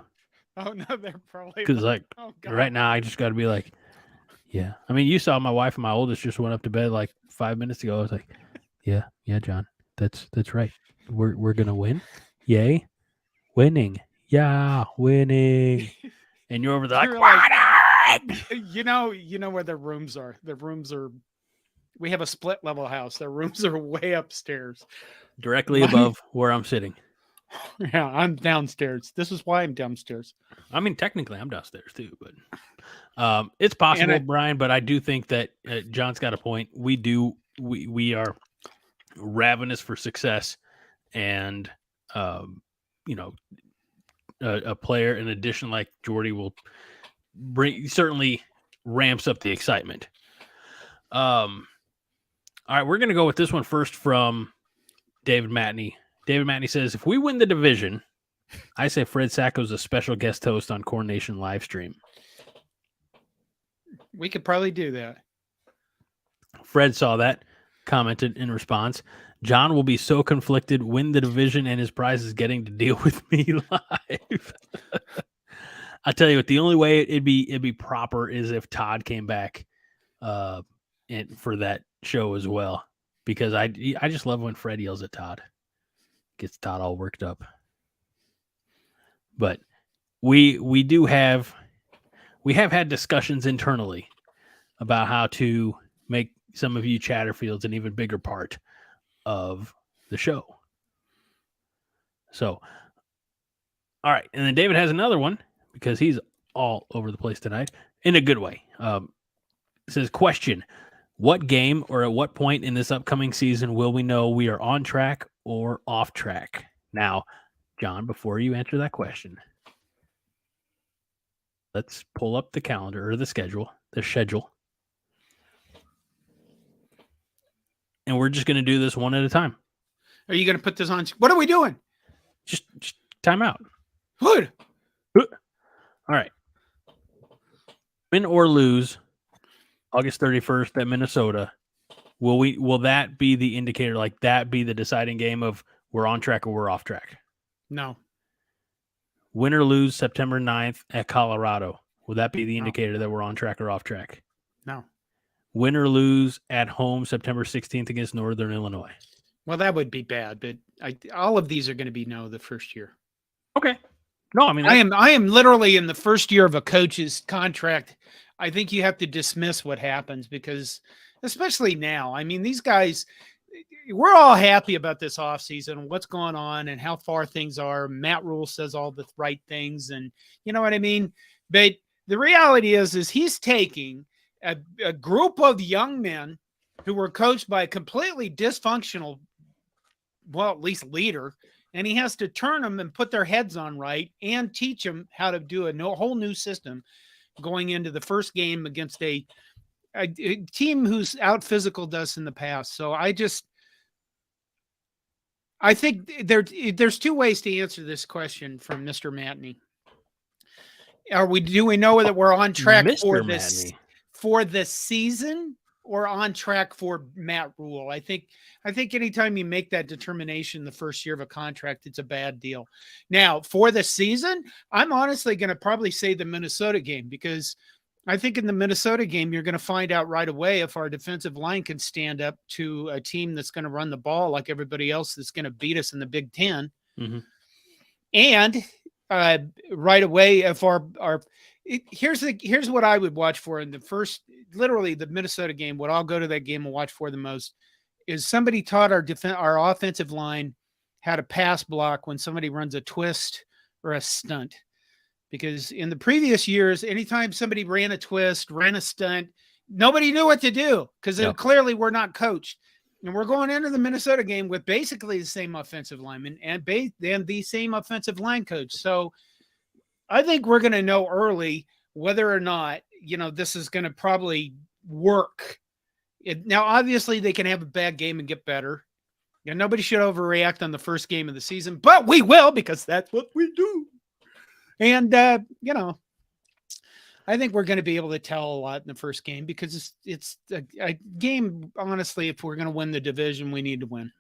Oh, no, they're probably. Because, like, right now, I just got to be like, yeah. I mean, you saw my wife and my oldest just went up to bed like 5 minutes ago. I was like, yeah, John, that's right. We're gonna win. Yay, winning. Yeah, winning. And you're over there like, you know where their rooms are. Their rooms are. We have a split level house. Their rooms are way upstairs, directly above where I'm sitting. Yeah, I'm downstairs. This is why I'm downstairs. I mean, technically, I'm downstairs too, but it's possible, Brian. But I do think that John's got a point. We are ravenous for success, and a player, in addition, like Jordy, will certainly ramps up the excitement. All right, we're gonna go with this one first from David Matney. David Matney says, if we win the division, I say Fred Sacco's a special guest host on CornNation live stream. We could probably do that. Fred saw that, commented in response, John will be so conflicted, win the division, and his prize is getting to deal with me live. I tell you what, the only way it'd be proper is if Todd came back and for that show as well. Because I just love when Fred yells at Todd. Gets Todd all worked up. But we have had discussions internally about how to make some of you Chatterfields an even bigger part of the show. So, all right. And then David has another one because he's all over the place tonight in a good way. It says, question, what game or at what point in this upcoming season will we know we are on track or off track? Now, John, before you answer that question, let's pull up the calendar or the schedule. And we're just going to do this one at a time. Are you going to put this on? What are we doing? Just time out. Good. All right. Win or lose August 31st at Minnesota. Will that be the indicator, like that be the deciding game of we're on track or we're off track? No. Win or lose September 9th at Colorado. Will that be the indicator that we're on track or off track? No. Win or lose at home September 16th against Northern Illinois. Well, that would be bad, but all of these are going to be no the first year. Okay. No, I mean, I am literally in the first year of a coach's contract. I think you have to dismiss what happens because, especially now, I mean, these guys, we're all happy about this offseason, what's going on and how far things are. Matt Rhule says all the right things and you know what I mean? But the reality is he's taking a group of young men who were coached by a completely dysfunctional, well, at least leader, and he has to turn them and put their heads on right and teach them how to do a whole new system going into the first game against a team who's out physical us in the past. So I think there's two ways to answer this question from Mr. Matney. Do we know that we're on track for the season or on track for Matt Rhule? I think anytime you make that determination the first year of a contract, it's a bad deal. Now, for the season, I'm honestly going to probably say the Minnesota game because I think in the Minnesota game, you're going to find out right away if our defensive line can stand up to a team that's going to run the ball like everybody else that's going to beat us in the Big Ten. Mm-hmm. And right away, if here's what I would watch for in the first, literally the Minnesota game. What I'll go to that game and watch for the most is somebody taught our offensive line how to pass block when somebody runs a twist or a stunt. Because in the previous years, anytime somebody ran a twist, ran a stunt, nobody knew what to do because they clearly were not coached. And we're going into the Minnesota game with basically the same offensive lineman and the same offensive line coach. So I think we're going to know early whether or not, this is going to probably work Now, obviously, they can have a bad game and get better. Nobody should overreact on the first game of the season, but we will because that's what we do. And, I think we're going to be able to tell a lot in the first game because it's a game, honestly, if we're going to win the division, we need to win.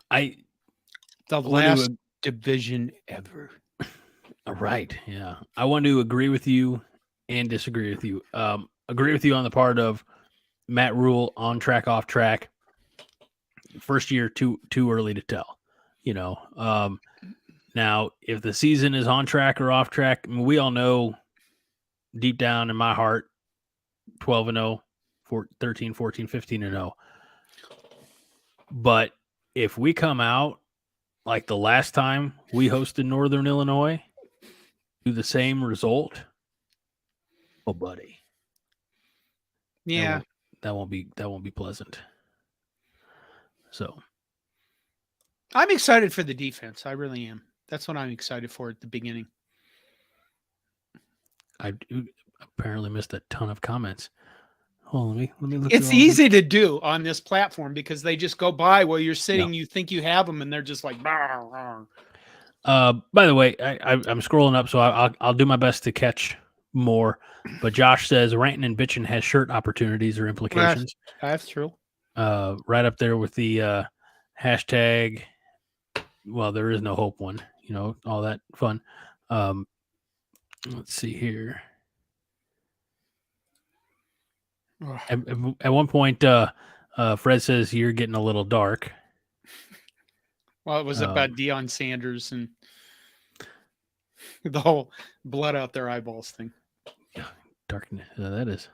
The last division ever. Right. Yeah. I want to agree with you and disagree with you. Agree with you on the part of Matt Rhule on track, off track. First year, too early to tell. Now, if the season is on track or off track, I mean, we all know deep down in my heart, 12-0, 13, 14, 15-0. But if we come out like the last time we hosted Northern Illinois, do the same result, oh, buddy. Yeah. That won't be pleasant. So I'm excited for the defense. I really am. That's what I'm excited for at the beginning. I apparently missed a ton of comments. Hold on, let me look. It's easy to do on this platform because they just go by while you're sitting. Yeah. You think you have them, and they're just like. Bah, bah. By the way, I'm scrolling up, so I'll do my best to catch more. But Josh says ranting and bitching has shirt opportunities or implications. That's true. Right up there with the hashtag. Well, there is no hope one. All that fun. Let's see here. At one point, Fred says you're getting a little dark. Well, it was about Deion Sanders and the whole blood out their eyeballs thing. Darkness, that is.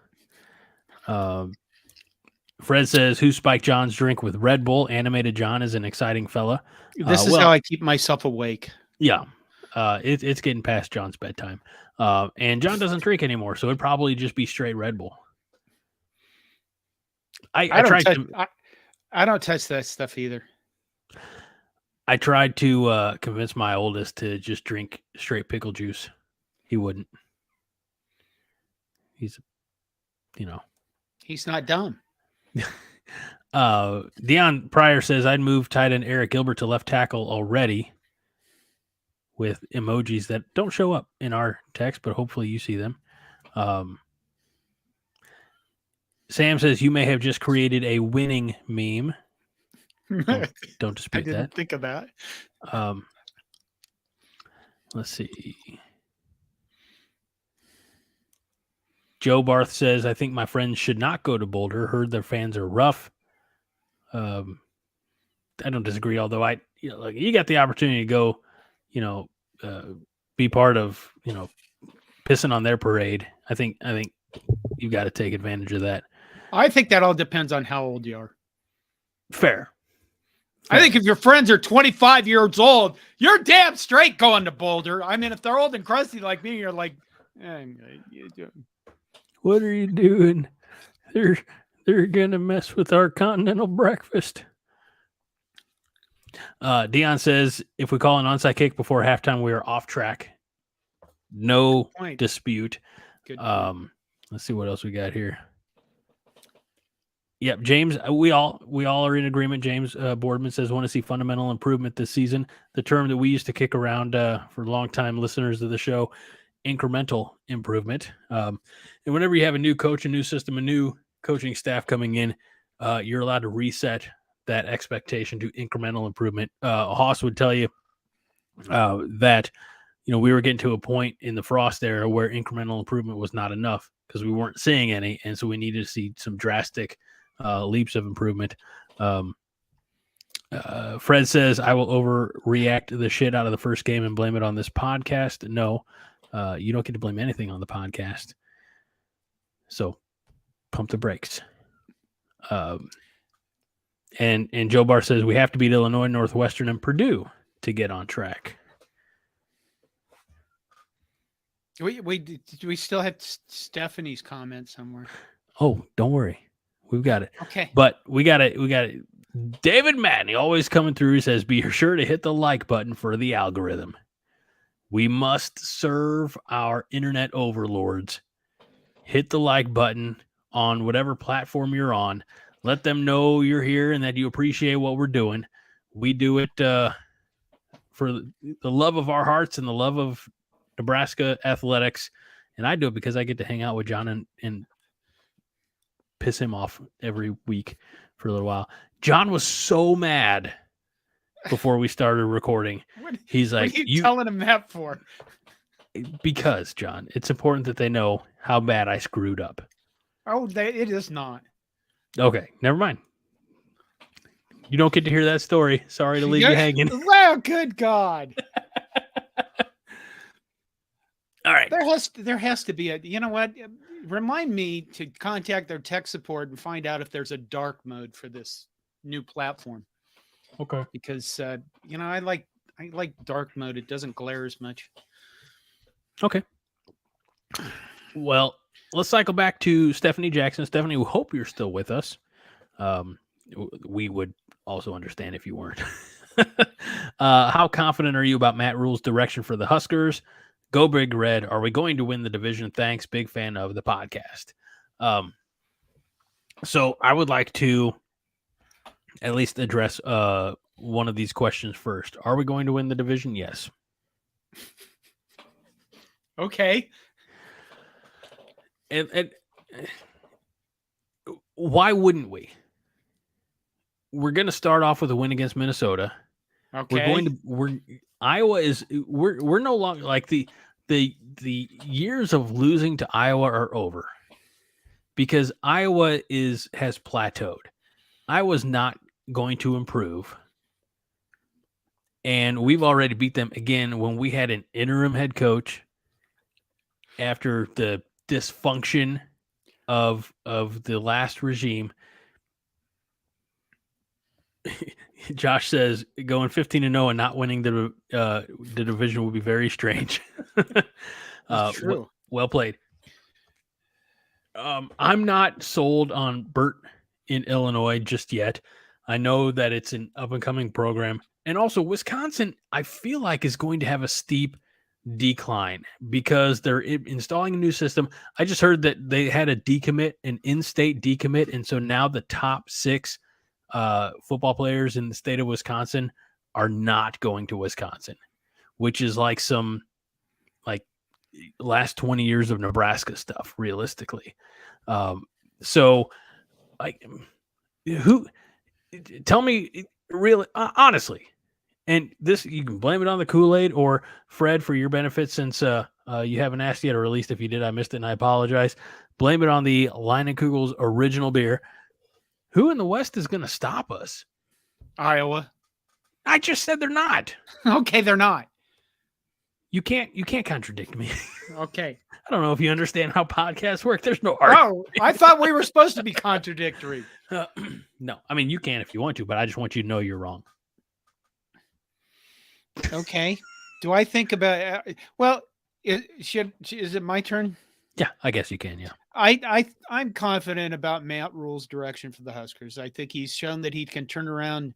Fred says, who spiked John's drink with Red Bull? Animated John is an exciting fella. This is how I keep myself awake. Yeah. It's getting past John's bedtime. And John doesn't drink anymore, so it'd probably just be straight Red Bull. I don't touch that stuff either. I tried to convince my oldest to just drink straight pickle juice. He wouldn't. He's not dumb. Deion Pryor says I'd move tight end Eric Gilbert to left tackle already, with emojis that don't show up in our text, but hopefully you see them. Sam says you may have just created a winning meme. Don't dispute that. I didn't think of that. Let's see. Joe Barth says, I think my friends should not go to Boulder. Heard their fans are rough. I don't disagree, although you got the opportunity to go, be part of, pissing on their parade. I think you got to take advantage of that. I think that all depends on how old you are. Fair. I think if your friends are 25 years old, you're damn straight going to Boulder. I mean, if they're old and crusty like me, you're like, what are you doing? They're gonna mess with our continental breakfast. Deion says if we call an onside kick before halftime, we are off track. No dispute. Good. Let's see what else we got here. Yep, James, we all are in agreement. James Boardman says want to see fundamental improvement this season. The term that we used to kick around for longtime listeners of the show, incremental improvement. And whenever you have a new coach, a new system, a new coaching staff coming in, you're allowed to reset that expectation to incremental improvement. Haas would tell you that we were getting to a point in the Frost era where incremental improvement was not enough because we weren't seeing any, and so we needed to see some drastic leaps of improvement. Fred says, I will overreact the shit out of the first game and blame it on this podcast. No, you don't get to blame anything on the podcast. So pump the brakes. And Joe Barr says we have to beat Illinois, Northwestern, and Purdue to get on track. Do we still have Stephanie's comment somewhere? Oh, don't worry. We've got it. Okay. But we got it. David Madden, always coming through. He says, be sure to hit the like button for the algorithm. We must serve our internet overlords. Hit the like button on whatever platform you're on. Let them know you're here and that you appreciate what we're doing. We do it for the love of our hearts and the love of Nebraska athletics. And I do it because I get to hang out with John and piss him off every week for a little while. John was so mad before we started recording. He's like, what are you telling him that for? Because, John, it's important that they know how bad I screwed up. Oh, it is not. Okay, never mind. You don't get to hear that story. Sorry to leave you hanging. Well, good God. All right. There has to be you know what? Remind me to contact their tech support and find out if there's a dark mode for this new platform. Okay. Because I like dark mode. It doesn't glare as much. Okay. Well, let's cycle back to Stephanie Jackson. Stephanie, we hope you're still with us. We would also understand if you weren't. How confident are you about Matt Rhule's direction for the Huskers? Go Big Red. Are we going to win the division? Thanks. Big fan of the podcast. So I would like to at least address one of these questions first. Are we going to win the division? Yes. Okay. And why wouldn't we? We're going to start off with a win against Minnesota. Okay. Iowa is we're no longer like the years of losing to Iowa are over because Iowa has plateaued. Iowa's not going to improve. And we've already beat them again when we had an interim head coach after the dysfunction of the last regime. Josh says going 15-0 and not winning the division would be very strange. That's true. Well played. I'm not sold on Burt in Illinois just yet. I know that it's an up-and-coming program. And also Wisconsin, I feel like, is going to have a steep decline because they're installing a new system. I just heard that they had a decommit, an in-state decommit, and so now the top 6 football players in the state of Wisconsin are not going to Wisconsin, which is like some last 20 years of Nebraska stuff, realistically. So who tell me really honestly, and this you can blame it on the Kool-Aid or Fred for your benefit since you haven't asked yet, or at least if you did, I missed it and I apologize. Blame it on the Leinenkugel's original beer. Who in the West is going to stop us? Iowa. I just said they're not. Okay, they're not. You can't contradict me. Okay. I don't know if you understand how podcasts work. There's no argument. Oh, I thought we were supposed to be contradictory. No, I mean, you can if you want to, but I just want you to know you're wrong. Okay. Do I think about well, is it my turn? Yeah, I guess you can, yeah. I'm confident about Matt Rhule's direction for the Huskers. I think he's shown that he can turn around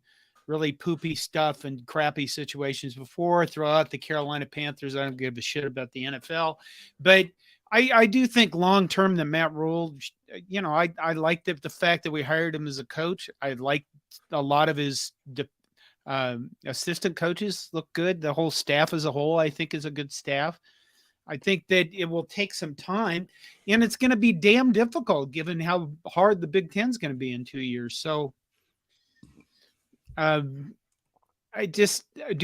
really poopy stuff and crappy situations before, throw out the Carolina Panthers. I don't give a shit about the NFL. But I do think long-term that Matt Rhule, I liked the fact that we hired him as a coach. I liked a lot of his assistant coaches look good. The whole staff as a whole, I think, is a good staff. I think that it will take some time, and it's going to be damn difficult given how hard the Big Ten is going to be in 2 years. So do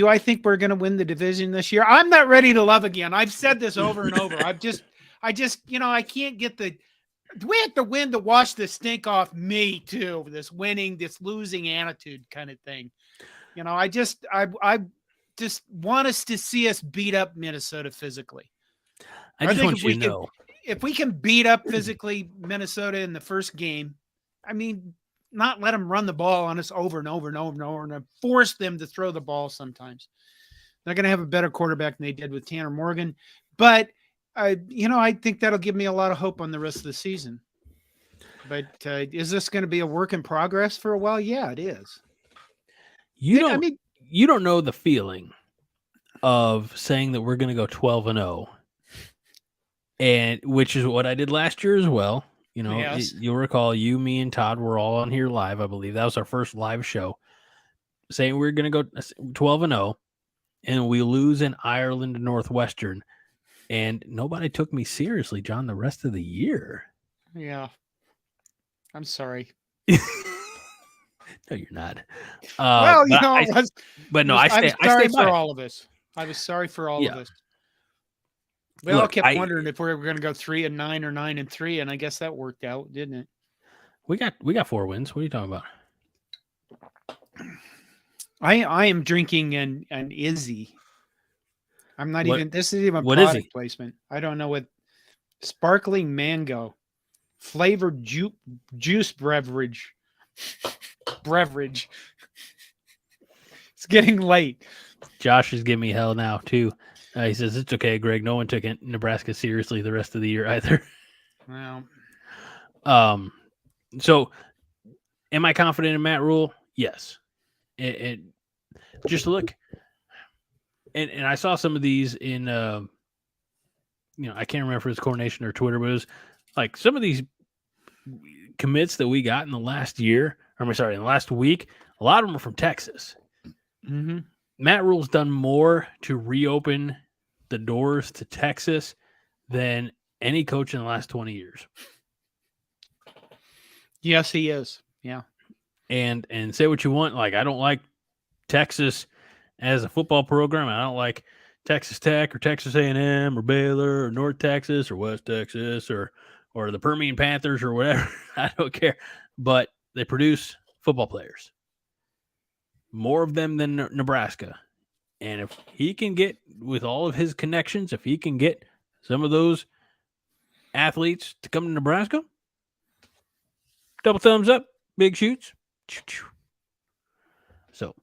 I think we're going to win the division this year? I'm not ready to love again. I've said this over and over. I can't get we have to win to wash the stink off me too. This losing attitude kind of thing. I just want us to see us beat up Minnesota physically. I just want you to know. If we can beat up physically Minnesota in the first game, I mean, not let them run the ball on us over and over and over and over and force them to throw the ball sometimes. They're going to have a better quarterback than they did with Tanner Morgan. But, I think that'll give me a lot of hope on the rest of the season. But is this going to be a work in progress for a while? Yeah, it is. You don't know the feeling of saying that we're going to go 12-0, and which is what I did last year as well. You know, Yes. you'll recall you, me, and Todd were all on here live. I believe that was our first live show, saying we were going to go 12-0, and we lose in Ireland and Northwestern, and nobody took me seriously, John, the rest of the year. Yeah. I'm sorry. No, you're not. Well, you know, I was I sorry stay by for it. all of us. I was sorry for all of Yeah. us. We all Look, kept wondering if we were going to go 3-9 or 9-3, and I guess that worked out, didn't it? we got 4 wins. What are you talking about? I am drinking an Izzy. I'm not What- even. This is even what is product he? placement. I don't know what. Sparkling mango, flavored juice beverage. It's getting late. Josh is giving me hell now too. He says it's okay, Greg. No one took Nebraska seriously the rest of the year either. Well, So am I confident in Matt Rhule? Yes. It just look, and I saw some of these in, I can't remember if it was CornNation or Twitter, but it was like some of these commits that we got in the last year. In the last week. A lot of them are from Texas. mm-hmm. Matt Rhule's done more to reopen the doors to Texas than any coach in the last 20 years. Yes, he is. Yeah. And say what you want. Like, I don't like Texas as a football program. I don't like Texas Tech or Texas A&M or Baylor or North Texas or West Texas or the Permian Panthers or whatever. I don't care. But they produce football players. More of them than Nebraska. And if he can get, with all of his connections, if he can get some of those athletes to come to Nebraska, double thumbs up, big shoots. So,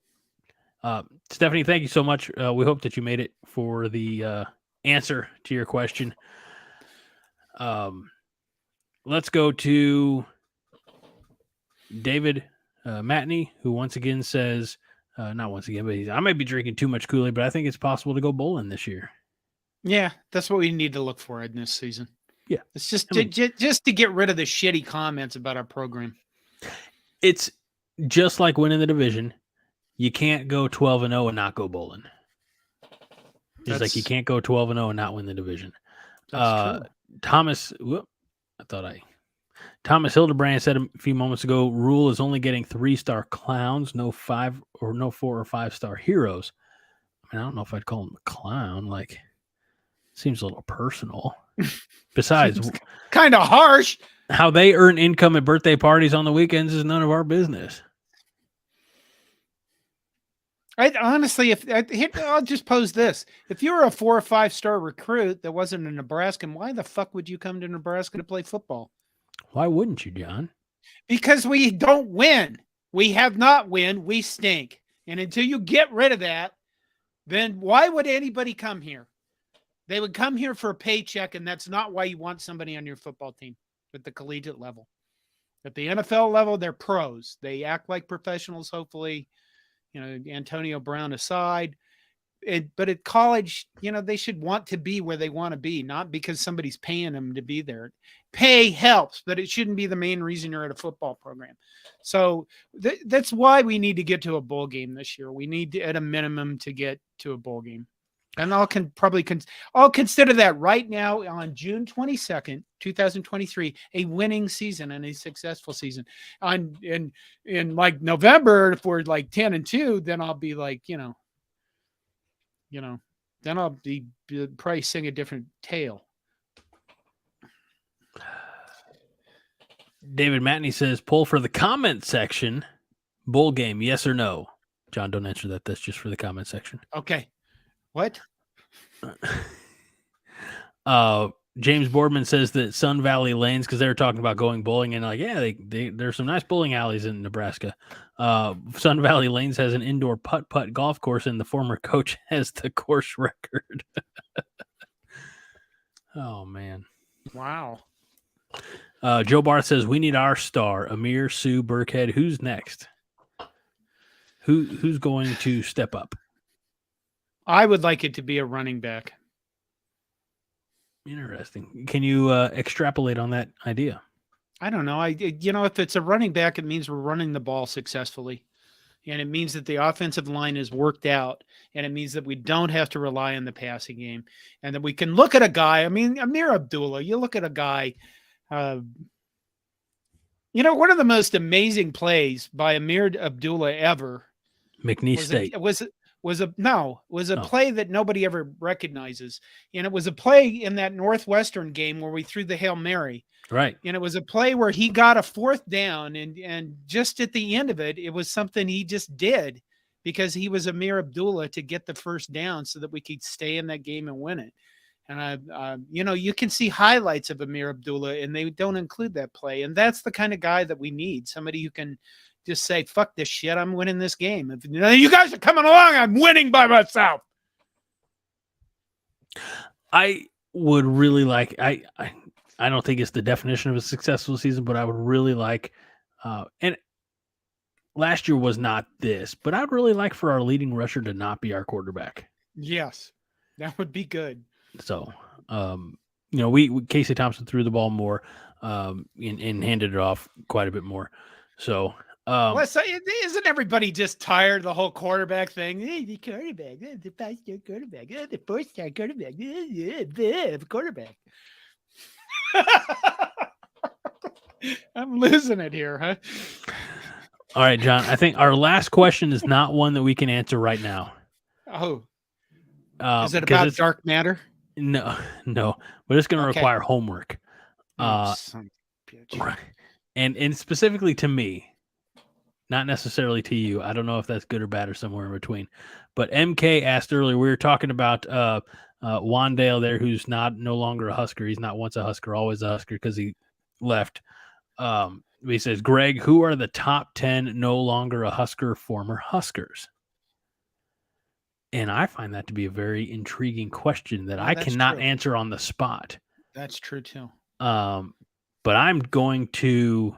Stephanie, thank you so much. We hope that you made it for the answer to your question. Let's go to David Matney, who once again says, not once again, but I might be drinking too much Kool-Aid, but I think it's possible to go bowling this year. Yeah, that's what we need to look for in this season. Yeah. It's just to get rid of the shitty comments about our program. It's just like winning the division. You can't go 12-0 and not go bowling. Just like you can't go 12-0 and not win the division. That's true. Thomas Hildebrand said a few moments ago, Rhule is only getting 3-star clowns, no 4 or 5-star heroes. I mean, I don't know if I'd call him a clown. Like, seems a little personal. Besides, kind of harsh. How they earn income at birthday parties on the weekends is none of our business. Honestly, I'll just pose this: if you were a 4 or 5-star recruit that wasn't a Nebraskan, why the fuck would you come to Nebraska to play football? Why wouldn't you, John? Because we don't win. We have not win. We stink. And until you get rid of that, then why would anybody come here? They would come here for a paycheck, and that's not why you want somebody on your football team at the collegiate level. At the NFL level, they're pros. They act like professionals, hopefully. Antonio Brown aside. But at college, they should want to be where they want to be, not because somebody's paying them to be there. Pay helps, but it shouldn't be the main reason you're at a football program. So that's why we need to get to a bowl game this year. We need to, at a minimum, to get to a bowl game. And I'll consider that right now on June 22nd, 2023, a winning season and a successful season. In like November, if we're like 10-2, then I'll be like, then I'll be probably sing a different tale. David Matney says, poll for the comment section. Bowl game, yes or no? John, don't answer that. That's just for the comment section. Okay. What? James Boardman says that Sun Valley Lanes, because they were talking about going bowling, and like, yeah, there's some nice bowling alleys in Nebraska. Sun Valley Lanes has an indoor putt-putt golf course, and the former coach has the course record. Oh, man. Wow. Joe Barth says, we need our star, Amir, Sue, Burkhead. Who's next? Who's going to step up? I would like it to be a running back. Interesting. Can you extrapolate on that idea? I don't know. If it's a running back, it means we're running the ball successfully. And it means that the offensive line is worked out. And it means that we don't have to rely on the passing game. And that we can look at a guy. I mean, Amir Abdullah, you look at a guy, one of the most amazing plays by Amir Abdullah ever McNeese State. was a Oh. play that nobody ever recognizes. And it was a play in that Northwestern game where we threw the Hail Mary. Right. And it was a play where he got a fourth down, and just at the end of it, it was something he just did because he was Amir Abdullah to get the first down so that we could stay in that game and win it. And you can see highlights of Amir Abdullah, and they don't include that play. And that's the kind of guy that we need, somebody who can just say, "Fuck this shit, I'm winning this game. If you guys are coming along, I'm winning by myself." I would really like. I don't think it's the definition of a successful season, but I would really like, and last year was not this, but I'd really like for our leading rusher to not be our quarterback. Yes, that would be good. So, we Casey Thompson threw the ball more, and handed it off quite a bit more. So, isn't everybody just tired of the whole quarterback thing? The quarterback, the 5-star quarterback, the 4-star quarterback, the quarterback. I'm losing it here, huh? All right, John. I think our last question is not one that we can answer right now. Oh, is it about dark matter? No, but it's going to require homework. Son of a bitch. And specifically to me, not necessarily to you. I don't know if that's good or bad or somewhere in between. But MK asked earlier, we were talking about Wandale there, who's no longer a Husker. He's not once a Husker, always a Husker because he left. He says, Greg, who are the top 10 no longer a Husker former Huskers? And I find that to be a very intriguing question that I cannot answer on the spot. That's true too. But I'm going to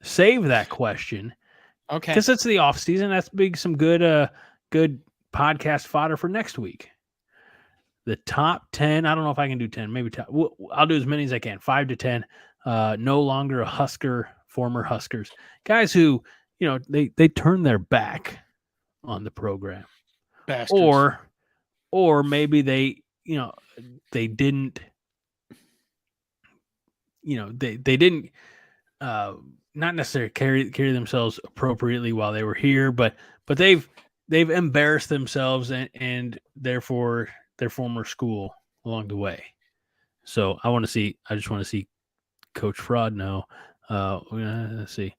save that question. Okay. Because it's the off season. That's some good podcast fodder for next week. The top 10, I don't know if I can do 10, maybe I'll do as many as I can, 5 to 10, no longer a Husker, former Huskers. Guys who, they turn their back on the program. Bastards. Or maybe they didn't, they didn't not necessarily carry themselves appropriately while they were here, but they've embarrassed themselves and therefore their former school along the way. So I just want to see Coach Fraud now. Let's see.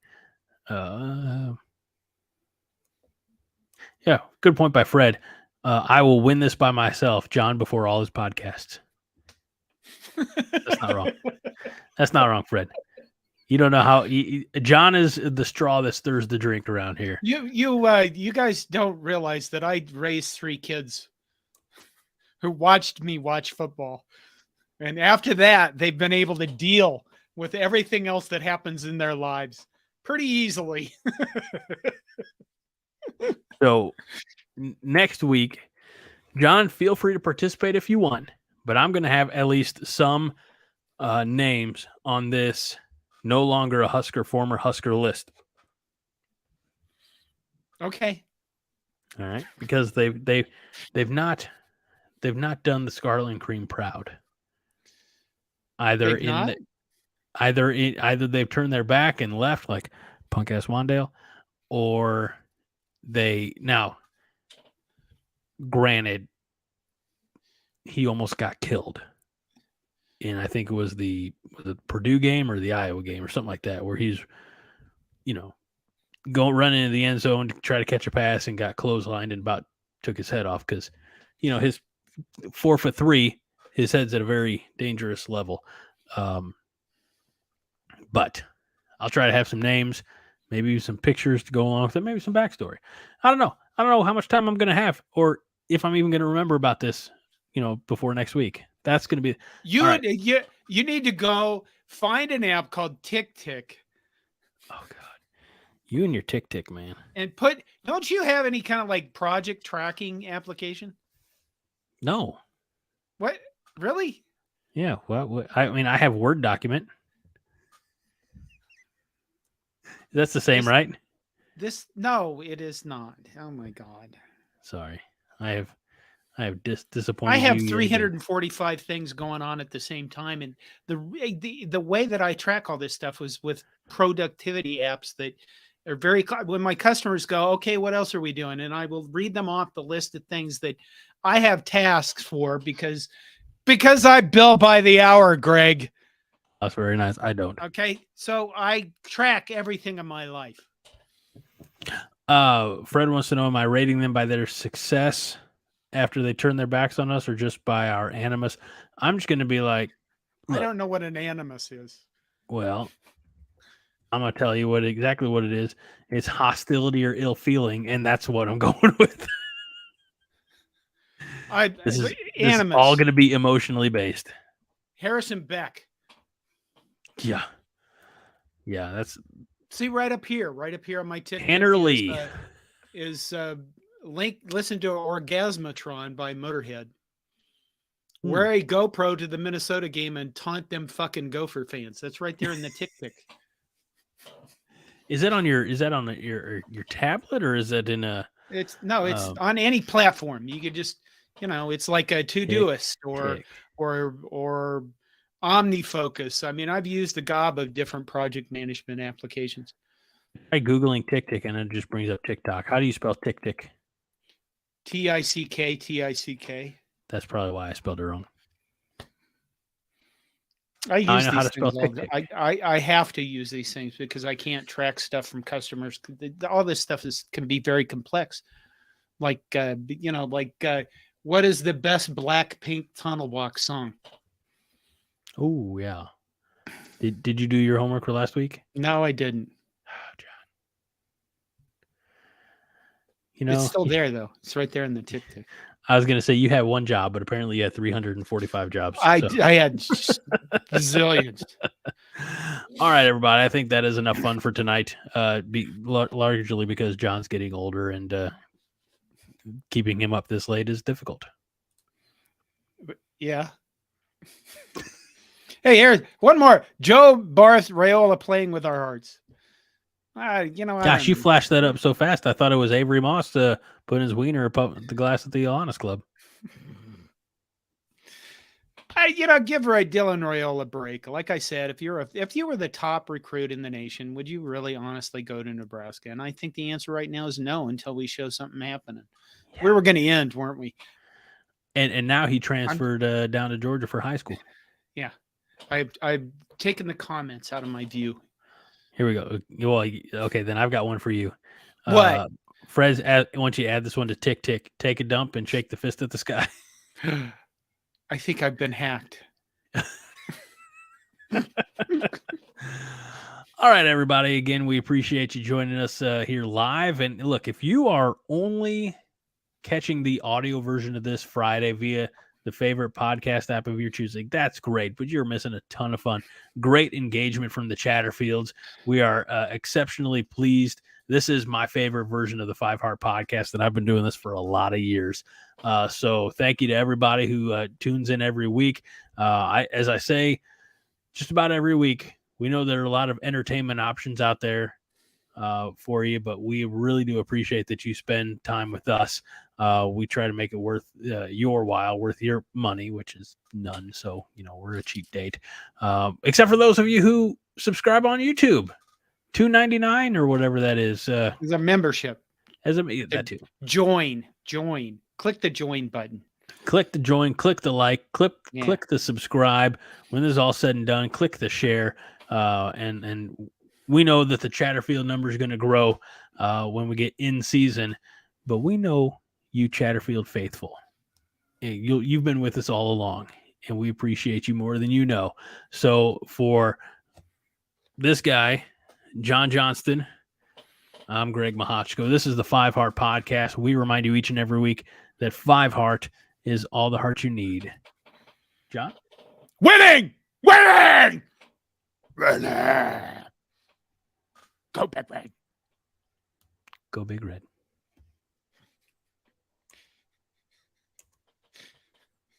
Yeah, good point by Fred. I will win this by myself, John, before all his podcasts. That's not wrong. That's not wrong, Fred. You don't know how John is the straw that stirs the drink around here. You guys don't realize that I raised 3 kids who watched me watch football. And after that, they've been able to deal with everything else that happens in their lives pretty easily. So next week, John, feel free to participate if you want, but I'm going to have at least some names on this no longer a Husker, former Husker list. Okay. All right, because they've not done the Scarlet and Cream proud. Either they've turned their back and left like punk ass Wandale, or now. Granted, he almost got killed. And I think it was the Purdue game or the Iowa game or something like that, where he's, running into the end zone to try to catch a pass and got clotheslined and about took his head off because, his 4'3", his head's at a very dangerous level. But I'll try to have some names, maybe some pictures to go along with it, maybe some backstory. I don't know how much time I'm going to have or if I'm even going to remember about this, before next week. That's going to be you need to go find an app called TickTick. Oh God. You and your TickTick, man. And don't you have any kind of like project tracking application? No. What? Really? Yeah. Well, I have Word document. That's the same, right? No, it is not. Oh my God. Sorry, I have I disappointed have you yet again. 345 things going on at the same time, and the way that I track all this stuff was with productivity apps that are when my customers go, okay, what else are we doing? And I will read them off the list of things that I have tasks for because I bill by the hour, Greg. That's very nice. I don't. Okay, so I track everything in my life. Fred wants to know: am I rating them by their success after they turn their backs on us, or just by our animus? I'm just going to be like, I look, don't know what an animus is. well, I'm going to tell you exactly what it is. It's hostility or ill feeling, and that's what I'm going with. This is all going to be emotionally based. Harrison Beck. Yeah. Yeah, that's see right up here on my TikTok. Tanner Lee is listen to Orgasmatron by Motorhead. Wear a GoPro to the Minnesota game and taunt them fucking Gopher fans. That's right there in the TikTok. Is that on your tablet, or is it in a? It's on any platform. You could just, it's like a Todoist or OmniFocus. I mean, I've used the gob of different project management applications. Try Googling TikTok and it just brings up TikTok. How do you spell TikTok? TICK. That's probably why I spelled it wrong. I know how to spell TikTok. I have to use these things because I can't track stuff from customers. All this stuff can be very complex. Like, what is the best Blackpink Tunnel Walk song? Oh, yeah. Did you do your homework for last week? No, I didn't. Oh, John. It's still there, though. It's right there in the TikTok. I was going to say you had one job, but apparently you had 345 jobs. I had zillions. All right, everybody. I think that is enough fun for tonight. Largely because John's getting older and keeping him up this late is difficult. Yeah. Hey, here's one more. Joe Barth Raiola playing with our hearts. Gosh, you flashed that up so fast. I thought it was Avery Moss putting his wiener above the glass at the Honest Club. Give Dylan Raiola a break. Like I said, if you were the top recruit in the nation, would you really honestly go to Nebraska? And I think the answer right now is no until we show something happening. Yeah. We were going to end, weren't we? And now he transferred down to Georgia for high school. Yeah. I've taken the comments out of my view. Here we go. Well, okay, then I've got one for you. What? Frez, once you add this one to TikTok, take a dump and shake the fist at the sky. I think I've been hacked. All right, everybody. Again, we appreciate you joining us here live. And look, if you are only catching the audio version of this Friday via the favorite podcast app of your choosing, that's great, but you're missing a ton of fun. Great engagement from the Chatterfields. We are exceptionally pleased. This is my favorite version of the Five Heart podcast, and I've been doing this for a lot of years. So thank you to everybody who tunes in every week. As I say, just about every week, we know there are a lot of entertainment options out there for you, but we really do appreciate that you spend time with us. We try to make it worth your while, worth your money, which is none. So, we're a cheap date. Except for those of you who subscribe on YouTube, $2.99 or whatever that is. It's a membership. That too. Join. Click the join button. Click the join, click the like, click the subscribe. When this is all said and done, click the share. And we know that the Chatterfield number is going to grow when we get in season, but we know you Chatterfield faithful. You've been with us all along, and we appreciate you more than you know. So for this guy, John Johnston, I'm Greg Mahochko. This is the Five Heart Podcast. We remind you each and every week that Five Heart is all the heart you need. John? Winning! Go Big Red. Go Big Red.